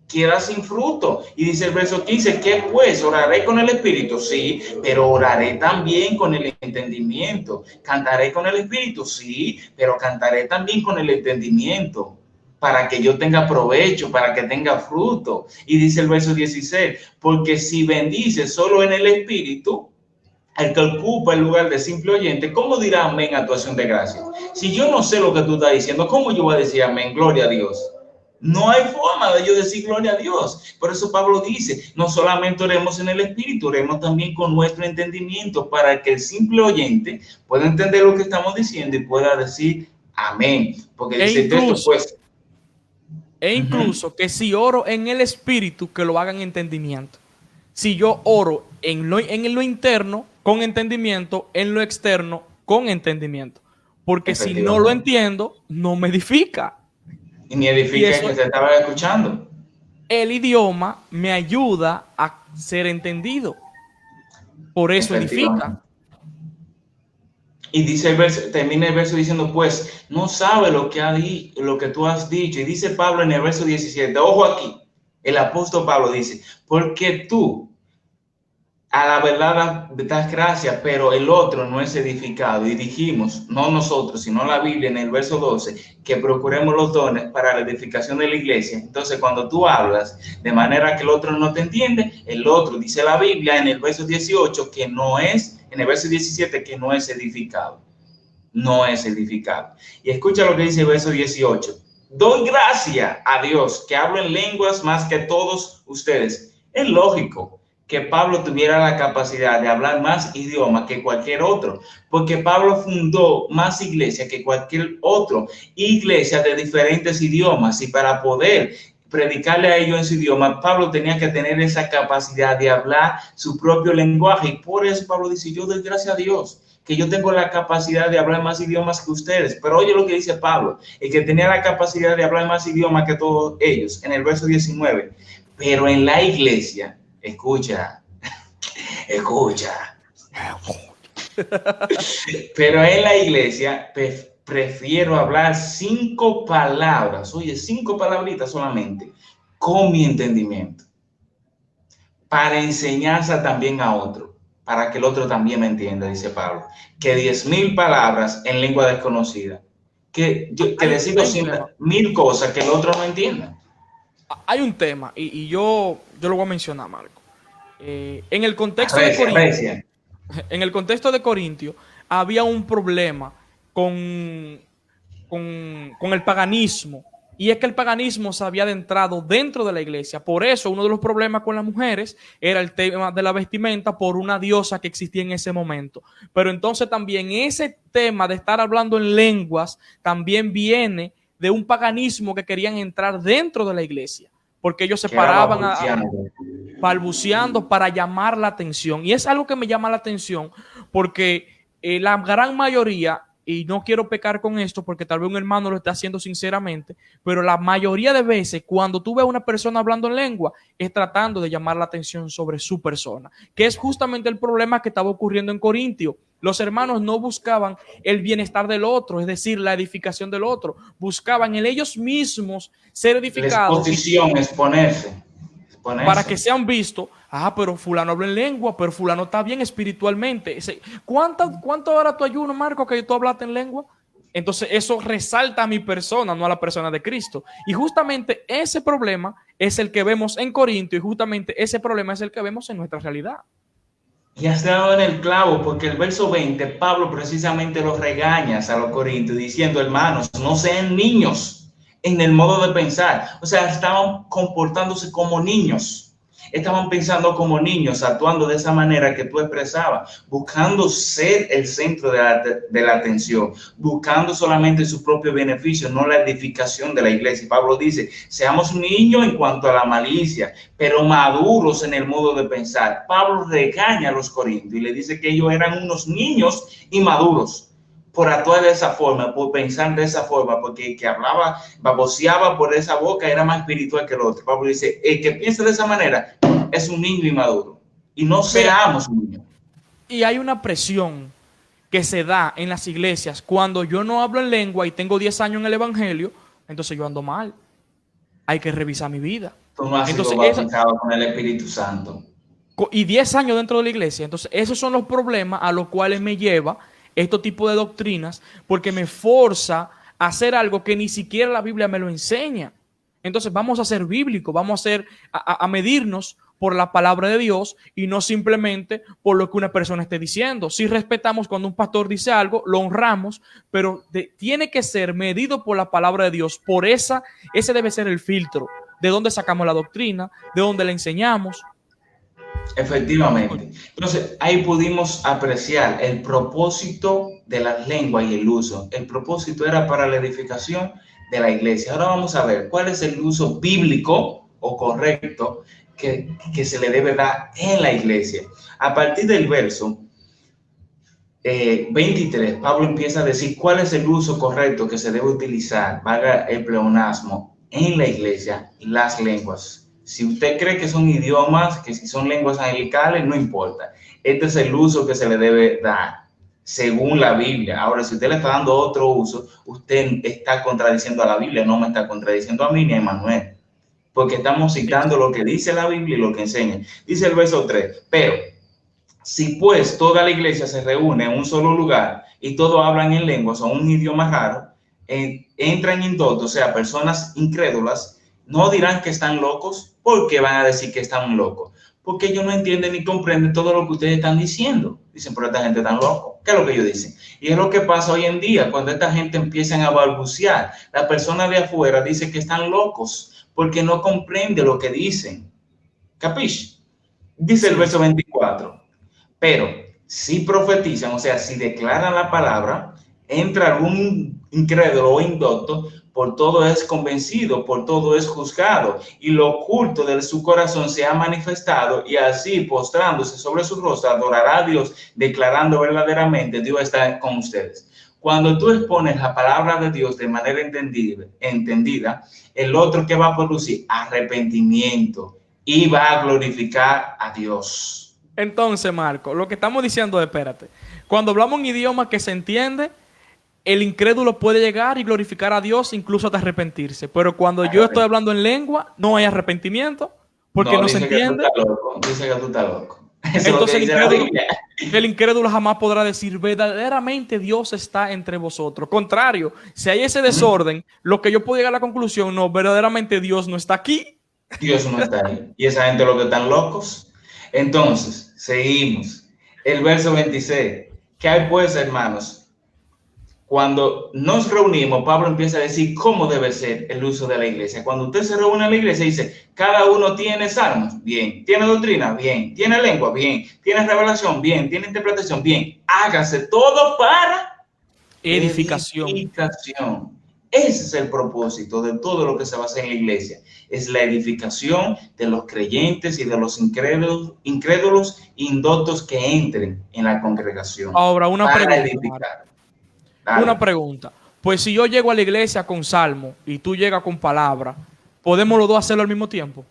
queda sin fruto. Y dice el verso 15, ¿qué pues? ¿Oraré con el espíritu? Sí, pero oraré también con el entendimiento. ¿Cantaré con el espíritu? Sí, pero cantaré también con el entendimiento, para que yo tenga provecho, para que tenga fruto. Y dice el verso 16, porque si bendice solo en el espíritu, el que ocupa el lugar de simple oyente, ¿cómo dirá amén a tu acción de gracia? Si yo no sé lo que tú estás diciendo, ¿cómo yo voy a decir amén, gloria a Dios? No hay forma de yo decir gloria a Dios. Por eso Pablo dice, no solamente oremos en el espíritu, oremos también con nuestro entendimiento, para que el simple oyente pueda entender lo que estamos diciendo y pueda decir amén. Porque dice el texto, pues... Incluso que si oro en el espíritu, que lo haga en entendimiento. Si yo oro en lo interno con entendimiento, en lo externo con entendimiento. Porque si no lo entiendo, no me edifica. Y ni edifica el que se estaba escuchando. El idioma me ayuda a ser entendido. Por eso edifica. Y dice el verso, termina el verso diciendo, pues, no sabe lo que tú has dicho. Y dice Pablo en el verso 17, ojo aquí, el apóstol Pablo dice, porque tú a la verdad das gracias, pero el otro no es edificado. Y dijimos, no nosotros, sino la Biblia en el verso 12, que procuremos los dones para la edificación de la iglesia. Entonces, cuando tú hablas de manera que el otro no te entiende, el otro, dice la Biblia en el verso 18, que no es, en el verso 17, que no es edificado. No es edificado. Y escucha lo que dice el verso 18. Doy gracias a Dios que hablo en lenguas más que todos ustedes. Es lógico que Pablo tuviera la capacidad de hablar más idiomas que cualquier otro, porque Pablo fundó más iglesias que cualquier otro, iglesias de diferentes idiomas, y para poder predicarle a ellos en su idioma, Pablo tenía que tener esa capacidad de hablar su propio lenguaje, y por eso Pablo dice, yo doy gracias a Dios que yo tengo la capacidad de hablar más idiomas que ustedes. Pero oye lo que dice Pablo, el que tenía la capacidad de hablar más idiomas que todos ellos, en el verso 19, pero en la iglesia, escucha, pero en la iglesia prefiero hablar 5 palabras, oye, 5 palabritas solamente, con mi entendimiento, para enseñanza también a otro, para que el otro también me entienda, dice Pablo, que 10,000 palabras en lengua desconocida, que decido 100,000 cosas que el otro no entienda. Hay un tema, y yo lo voy a mencionar, Marco. En el contexto de Corintio, en el contexto de Corintio, había un problema con el paganismo. Y es que el paganismo se había adentrado dentro de la iglesia. Por eso, uno de los problemas con las mujeres era el tema de la vestimenta por una diosa que existía en ese momento. Pero entonces también ese tema de estar hablando en lenguas también viene de un paganismo que querían entrar dentro de la iglesia. Porque ellos se paraban balbuceando para llamar la atención. Y es algo que me llama la atención porque la gran mayoría... y no quiero pecar con esto porque tal vez un hermano lo esté haciendo sinceramente, pero la mayoría de veces cuando tú ves a una persona hablando en lengua es tratando de llamar la atención sobre su persona, que es justamente el problema que estaba ocurriendo en Corintio. Los hermanos no buscaban el bienestar del otro, es decir, la edificación del otro, buscaban en ellos mismos ser edificados. La exposición, exponerse. Para que sean vistos, pero fulano habla en lengua, pero fulano está bien espiritualmente. ¿Cuánto hora tú ayuno, Marco, que tú hablaste en lengua? Entonces eso resalta a mi persona, no a la persona de Cristo. Y justamente ese problema es el que vemos en Corintio y justamente ese problema es el que vemos en nuestra realidad. Y has dado en el clavo, porque el verso 20, Pablo precisamente los regaña a los corintios diciendo, hermanos, no sean niños en el modo de pensar. O sea, estaban comportándose como niños. Estaban pensando como niños, actuando de esa manera que tú expresabas, buscando ser el centro de la atención, buscando solamente su propio beneficio, no la edificación de la iglesia. Pablo dice, seamos niños en cuanto a la malicia, pero maduros en el modo de pensar. Pablo regaña a los corintios y le dice que ellos eran unos niños inmaduros por actuar de esa forma, por pensar de esa forma, porque el que hablaba, baboseaba por esa boca, era más espiritual que el otro. Pablo dice, el que piensa de esa manera es un niño inmaduro. Y no Mira, seamos niños. y hay una presión que se da en las iglesias cuando yo no hablo en lengua y tengo 10 años en el evangelio, entonces yo ando mal. Hay que revisar mi vida. Tú no has sido Entonces, bautizado con el Espíritu Santo. y 10 años dentro de la iglesia. Entonces, esos son los problemas a los cuales me lleva este tipo de doctrinas, porque me forza a hacer algo que ni siquiera la Biblia me lo enseña. Entonces, vamos a ser bíblicos, vamos a medirnos por la palabra de Dios y no simplemente por lo que una persona esté diciendo. Si respetamos cuando un pastor dice algo, lo honramos, pero tiene que ser medido por la palabra de Dios. Por ese debe ser el filtro de dónde sacamos la doctrina, de dónde la enseñamos. Efectivamente. Entonces, ahí pudimos apreciar el propósito de las lenguas y el uso. El propósito era para la edificación de la iglesia. Ahora vamos a ver cuál es el uso bíblico o correcto que se le debe dar en la iglesia. A partir del verso 23, Pablo empieza a decir cuál es el uso correcto que se debe utilizar, valga el pleonasmo, en la iglesia, las lenguas. Si usted cree que son idiomas, que si son lenguas angelicales, no importa. Este es el uso que se le debe dar, según la Biblia. Ahora, si usted le está dando otro uso, usted está contradiciendo a la Biblia, no me está contradiciendo a mí ni a Emmanuel, porque estamos citando lo que dice la Biblia y lo que enseña. Dice el verso 3, pero si pues toda la iglesia se reúne en un solo lugar y todos hablan en lenguas o un idioma raro, entran en todo, o sea, personas incrédulas, no dirán que están locos. ¿Por qué van a decir que están locos? Porque ellos no entienden ni comprenden todo lo que ustedes están diciendo. Dicen, pero esta gente está loco. ¿Qué es lo que ellos dicen? Y es lo que pasa hoy en día, cuando esta gente empiezan a balbucear. La persona de afuera dice que están locos porque no comprende lo que dicen. ¿Capish? Dice el verso 24. Pero si profetizan, o sea, si declaran la palabra, entra algún incrédulo o indocto, por todo es convencido, por todo es juzgado, y lo oculto de su corazón se ha manifestado, y así, postrándose sobre su rostro, adorará a Dios, declarando verdaderamente, Dios está con ustedes. Cuando tú expones la palabra de Dios de manera entendida, el otro que va a producir arrepentimiento y va a glorificar a Dios. Entonces, Marco, lo que estamos diciendo es, espérate, cuando hablamos un idioma que se entiende, el incrédulo puede llegar y glorificar a Dios, incluso hasta arrepentirse. Pero cuando yo estoy hablando en lengua, no hay arrepentimiento, porque no se entiende. Dice que tú estás loco. Eso Entonces es lo que dice el incrédulo jamás podrá decir, verdaderamente Dios está entre vosotros. Contrario, si hay ese desorden, lo que yo puedo llegar a la conclusión, no, verdaderamente Dios no está aquí. Dios no está ahí. Y esa gente lo que están locos. Entonces, seguimos. El verso 26. ¿Qué hay pues, hermanos? Cuando nos reunimos, Pablo empieza a decir cómo debe ser el uso de la iglesia. Cuando usted se reúne en la iglesia, dice, cada uno tiene salmos, bien. Tiene doctrina, bien. Tiene lengua, bien. Tiene revelación, bien. Tiene interpretación, bien. Hágase todo para Edificación. Ese es el propósito de todo lo que se basa en la iglesia. Es la edificación de los creyentes y de los incrédulos indoctos que entren en la congregación. Ahora, una pregunta. Edificar. Una pregunta. Pues si yo llego a la iglesia con salmo y tú llegas con palabra, ¿podemos los dos hacerlo al mismo tiempo?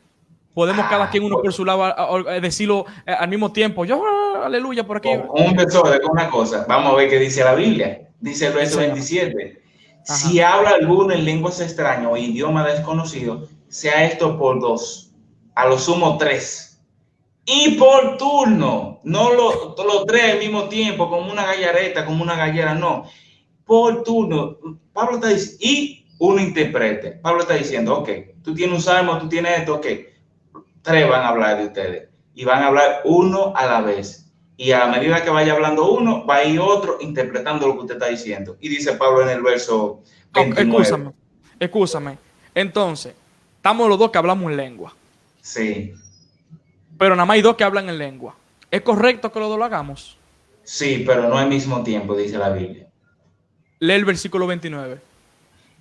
¿Podemos cada quien uno por su lado decirlo al mismo tiempo? Yo, aleluya, por aquí. Con un desorden, con una cosa. Vamos a ver qué dice la Biblia. Dice el verso 27. Ajá. Si habla alguno en lenguas extrañas o idioma desconocido, sea esto por 2, a lo sumo 3. Y por turno, no los 3 al mismo tiempo, como una gallareta, como una gallera, no. Por turno, Pablo está diciendo, y uno interprete. Pablo está diciendo, ok, tú tienes un salmo, tú tienes esto, ok. 3 van a hablar de ustedes y van a hablar uno a la vez. Y a medida que vaya hablando uno, va a ir otro interpretando lo que usted está diciendo. Y dice Pablo en el verso 29. Escúchame. Entonces, estamos los dos que hablamos en lengua. Sí. pero nada más hay dos que hablan en lengua. ¿Es correcto que los dos lo hagamos? Sí, pero no al mismo tiempo, dice la Biblia. Lee el versículo 29.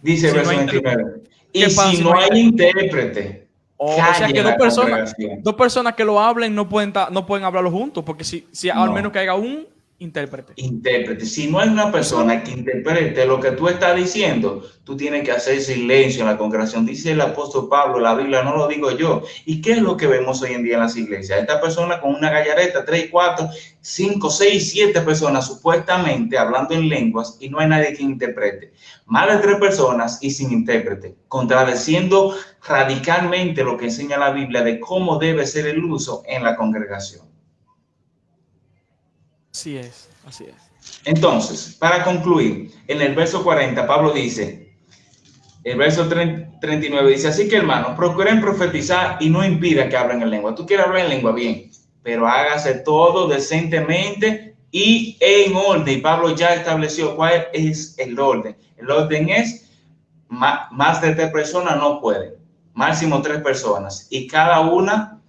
Dice el Si no verso hay intérprete. 29. ¿Qué Y pasa si si no no hay hay intérprete? intérprete, O sea que calle la congregación. dos personas que lo hablen no pueden hablarlo juntos, porque si al menos No. que haya un intérprete. Intérprete. Si no hay una Eso, persona que interprete lo que tú estás diciendo, tú tienes que hacer silencio en la congregación. Dice el apóstol Pablo, la Biblia, no lo digo yo. ¿Y qué es lo que vemos hoy en día en las iglesias? Esta persona con una gallareta, 3, 4, 5, 6, 7 personas supuestamente hablando en lenguas y no hay nadie que interprete. Más de 3 personas y sin intérprete, contradeciendo radicalmente lo que enseña la Biblia de cómo debe ser el uso en la congregación. así es, así es. Entonces, para concluir, en el verso 40, Pablo dice, el verso 39 dice, así que hermanos, procuren profetizar y no impidan que hablen en lengua. Tú quieres hablar en lengua, bien, pero hágase todo decentemente y en orden. Y Pablo ya estableció cuál es el orden. El orden es más de 3 personas no pueden, máximo 3 personas, y cada una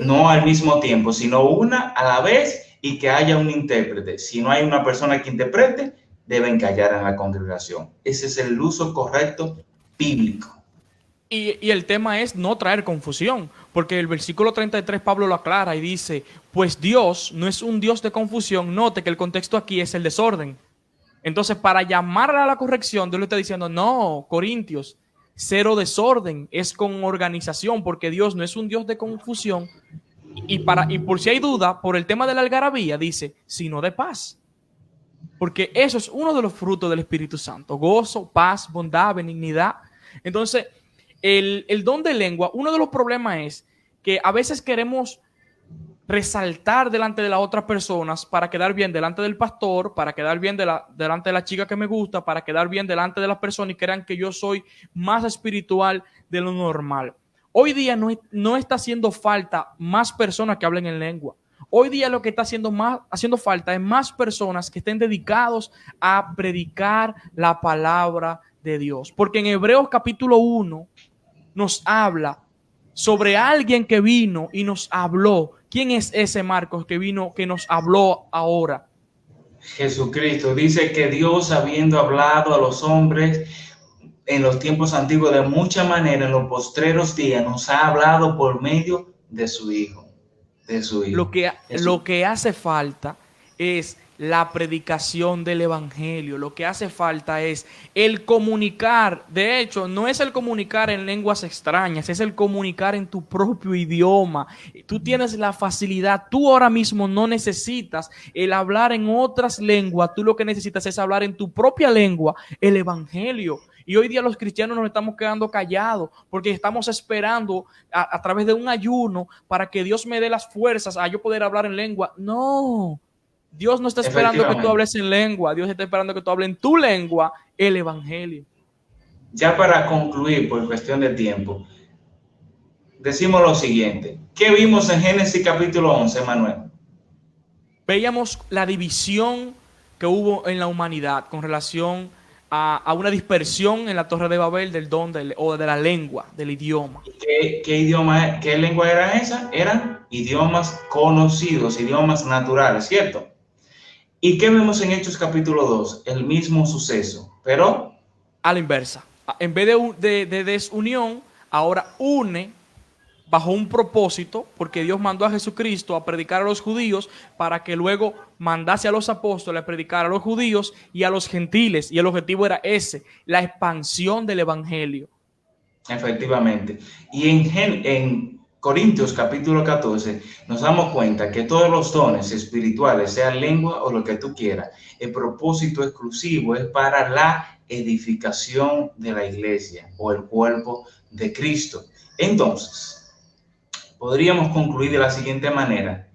no al mismo tiempo, sino una a la vez y que haya un intérprete. Si no hay una persona que interprete, deben callar en la congregación. Ese es el uso correcto bíblico. Y el tema es no traer confusión, porque el versículo 33 Pablo lo aclara y dice, pues Dios no es un Dios de confusión. Note que el contexto aquí es el desorden. Entonces, para llamar a la corrección, Dios le está diciendo, no, Corintios, cero desorden, es con organización, porque Dios no es un Dios de confusión. Y por si hay duda, por el tema de la algarabía, dice, sino de paz. Porque eso es uno de los frutos del Espíritu Santo, gozo, paz, bondad, benignidad. Entonces, el don de lengua, uno de los problemas es que a veces queremos resaltar delante de las otras personas para quedar bien delante del pastor, para quedar bien delante de la chica que me gusta, para quedar bien delante de las personas y crean que yo soy más espiritual de lo normal. Hoy día no está haciendo falta más personas que hablen en lengua. Hoy día lo que está haciendo falta es más personas que estén dedicados a predicar la palabra de Dios. Porque en Hebreos capítulo 1 nos habla sobre alguien que vino y nos habló. ¿Quién es ese Marcos que vino, que nos habló ahora? Jesucristo dice que Dios, habiendo hablado a los hombres en los tiempos antiguos de mucha manera, en los postreros días, nos ha hablado por medio de su Hijo. Lo que hace falta es la predicación del evangelio. Lo que hace falta es el comunicar. De hecho, no es el comunicar en lenguas extrañas, es el comunicar en tu propio idioma. Tú tienes la facilidad, tú ahora mismo no necesitas el hablar en otras lenguas, tú lo que necesitas es hablar en tu propia lengua el evangelio. Y hoy día los cristianos nos estamos quedando callados porque estamos esperando a través de un ayuno para que Dios me dé las fuerzas a yo poder hablar en lengua. No, Dios no está esperando que tú hables en lengua, Dios está esperando que tú hables en tu lengua el evangelio. Ya para concluir, por cuestión de tiempo, decimos lo siguiente. ¿Qué vimos en Génesis capítulo 11, Manuel? Veíamos la división que hubo en la humanidad con relación a una dispersión en la Torre de Babel del don o de la lengua, del idioma. ¿Qué lengua era esa? Eran idiomas conocidos, idiomas naturales, ¿cierto? ¿Y qué vemos en Hechos capítulo 2? El mismo suceso, pero a la inversa. En vez de desunión, ahora une bajo un propósito, porque Dios mandó a Jesucristo a predicar a los judíos para que luego mandase a los apóstoles a predicar a los judíos y a los gentiles. Y el objetivo era ese, la expansión del evangelio. Efectivamente. Y en Corintios capítulo 14 nos damos cuenta que todos los dones espirituales, sea lengua o lo que tú quieras, el propósito exclusivo es para la edificación de la iglesia o el cuerpo de Cristo. Entonces, podríamos concluir de la siguiente manera.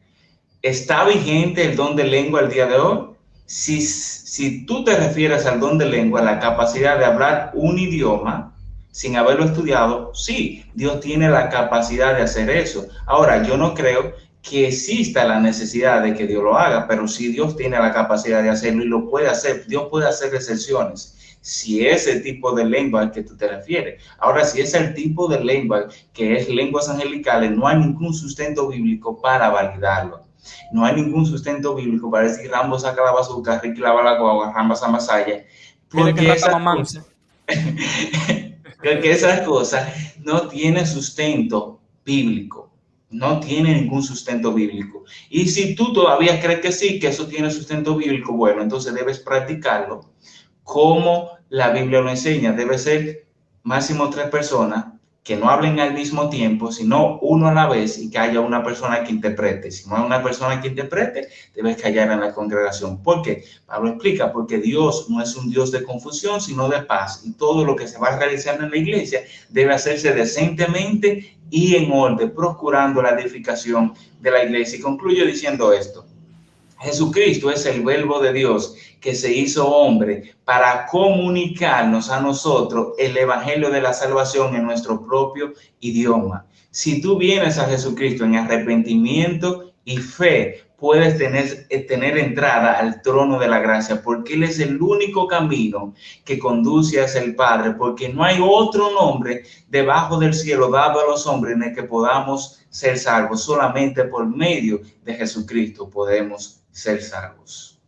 ¿Está vigente el don de lengua el día de hoy? Si tú te refieres al don de lengua, la capacidad de hablar un idioma sin haberlo estudiado, sí, Dios tiene la capacidad de hacer eso. Ahora, yo no creo que exista la necesidad de que Dios lo haga, pero sí Dios tiene la capacidad de hacerlo y lo puede hacer. Dios puede hacer excepciones. si es el tipo de lengua al que tú te refieres. Ahora, si es el tipo de lengua que es lenguas angelicales, no hay ningún sustento bíblico para validarlo. No hay ningún sustento bíblico para decir Rambo saca la bazooka, Ricky lava la guagua, Rambo se amasalla, Mire que porque rata esas mamance. cosas, porque esas cosas no tienen sustento bíblico. No tiene ningún sustento bíblico. Y si tú todavía crees que sí, que eso tiene sustento bíblico, bueno, entonces debes practicarlo como la Biblia lo enseña. Debe ser máximo 3 personas que no hablen al mismo tiempo, sino uno a la vez, y que haya una persona que interprete. Si no hay una persona que interprete, debes callar en la congregación. ¿Por qué? Pablo explica, porque Dios no es un Dios de confusión, sino de paz. Y todo lo que se va realizando en la iglesia debe hacerse decentemente y en orden, procurando la edificación de la iglesia. Y concluyo diciendo esto. Jesucristo es el verbo de Dios que se hizo hombre para comunicarnos a nosotros el evangelio de la salvación en nuestro propio idioma. Si tú vienes a Jesucristo en arrepentimiento y fe, puedes tener entrada al trono de la gracia, porque Él es el único camino que conduce hacia el Padre, porque no hay otro nombre debajo del cielo dado a los hombres en el que podamos ser salvos. Solamente por medio de Jesucristo podemos ser salvos.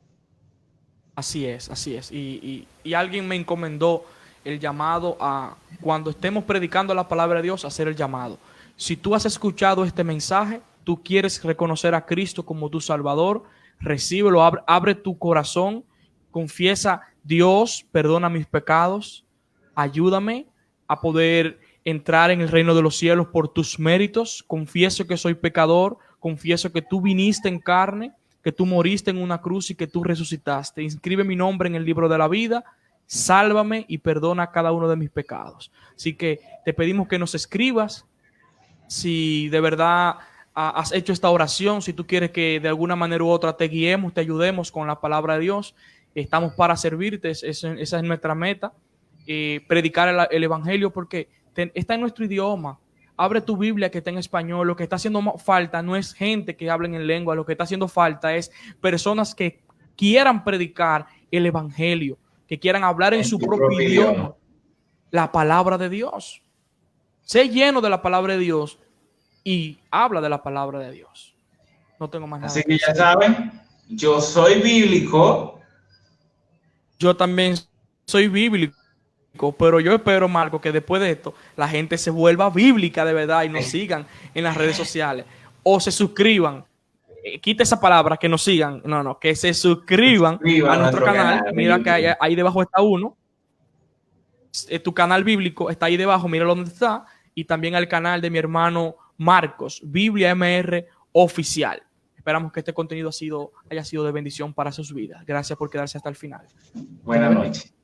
Así es, así es. Y alguien me encomendó el llamado a, cuando estemos predicando la palabra de Dios, hacer el llamado. Si tú has escuchado este mensaje, tú quieres reconocer a Cristo como tu Salvador, recíbelo, abre tu corazón, confiesa, Dios, perdona mis pecados, ayúdame a poder entrar en el reino de los cielos por tus méritos, confieso que soy pecador, confieso que tú viniste en carne, que tú moriste en una cruz y que tú resucitaste. Inscribe mi nombre en el libro de la vida, sálvame y perdona cada uno de mis pecados. Así que te pedimos que nos escribas si de verdad has hecho esta oración, si tú quieres que de alguna manera u otra te guiemos, te ayudemos con la palabra de Dios. Estamos para servirte, esa es nuestra meta, predicar el evangelio, porque está en nuestro idioma. Abre tu Biblia que está en español. Lo que está haciendo falta no es gente que hablen en lengua, lo que está haciendo falta es personas que quieran predicar el evangelio, que quieran hablar en En su tu propio propio idioma idioma. la palabra de Dios. Sé lleno de la palabra de Dios y habla de la palabra de Dios. No tengo más nada Así que que ya decir. saben, yo soy bíblico. Yo también soy bíblico, pero yo espero, Marco, que después de esto la gente se vuelva bíblica de verdad y nos sigan en las redes sociales o se suscriban. Quita esa palabra, que nos sigan. No, no, que se suscriban Suscriban a a nuestro nuestro canal. canal de Mira que YouTube. ahí debajo está uno. Tu canal bíblico está ahí debajo, mira dónde está. Y también al canal de mi hermano Marcos, Biblia MR Oficial. Esperamos que este contenido haya sido de bendición para sus vidas. Gracias por quedarse hasta el final. Dios me Buenas bendiga. noches.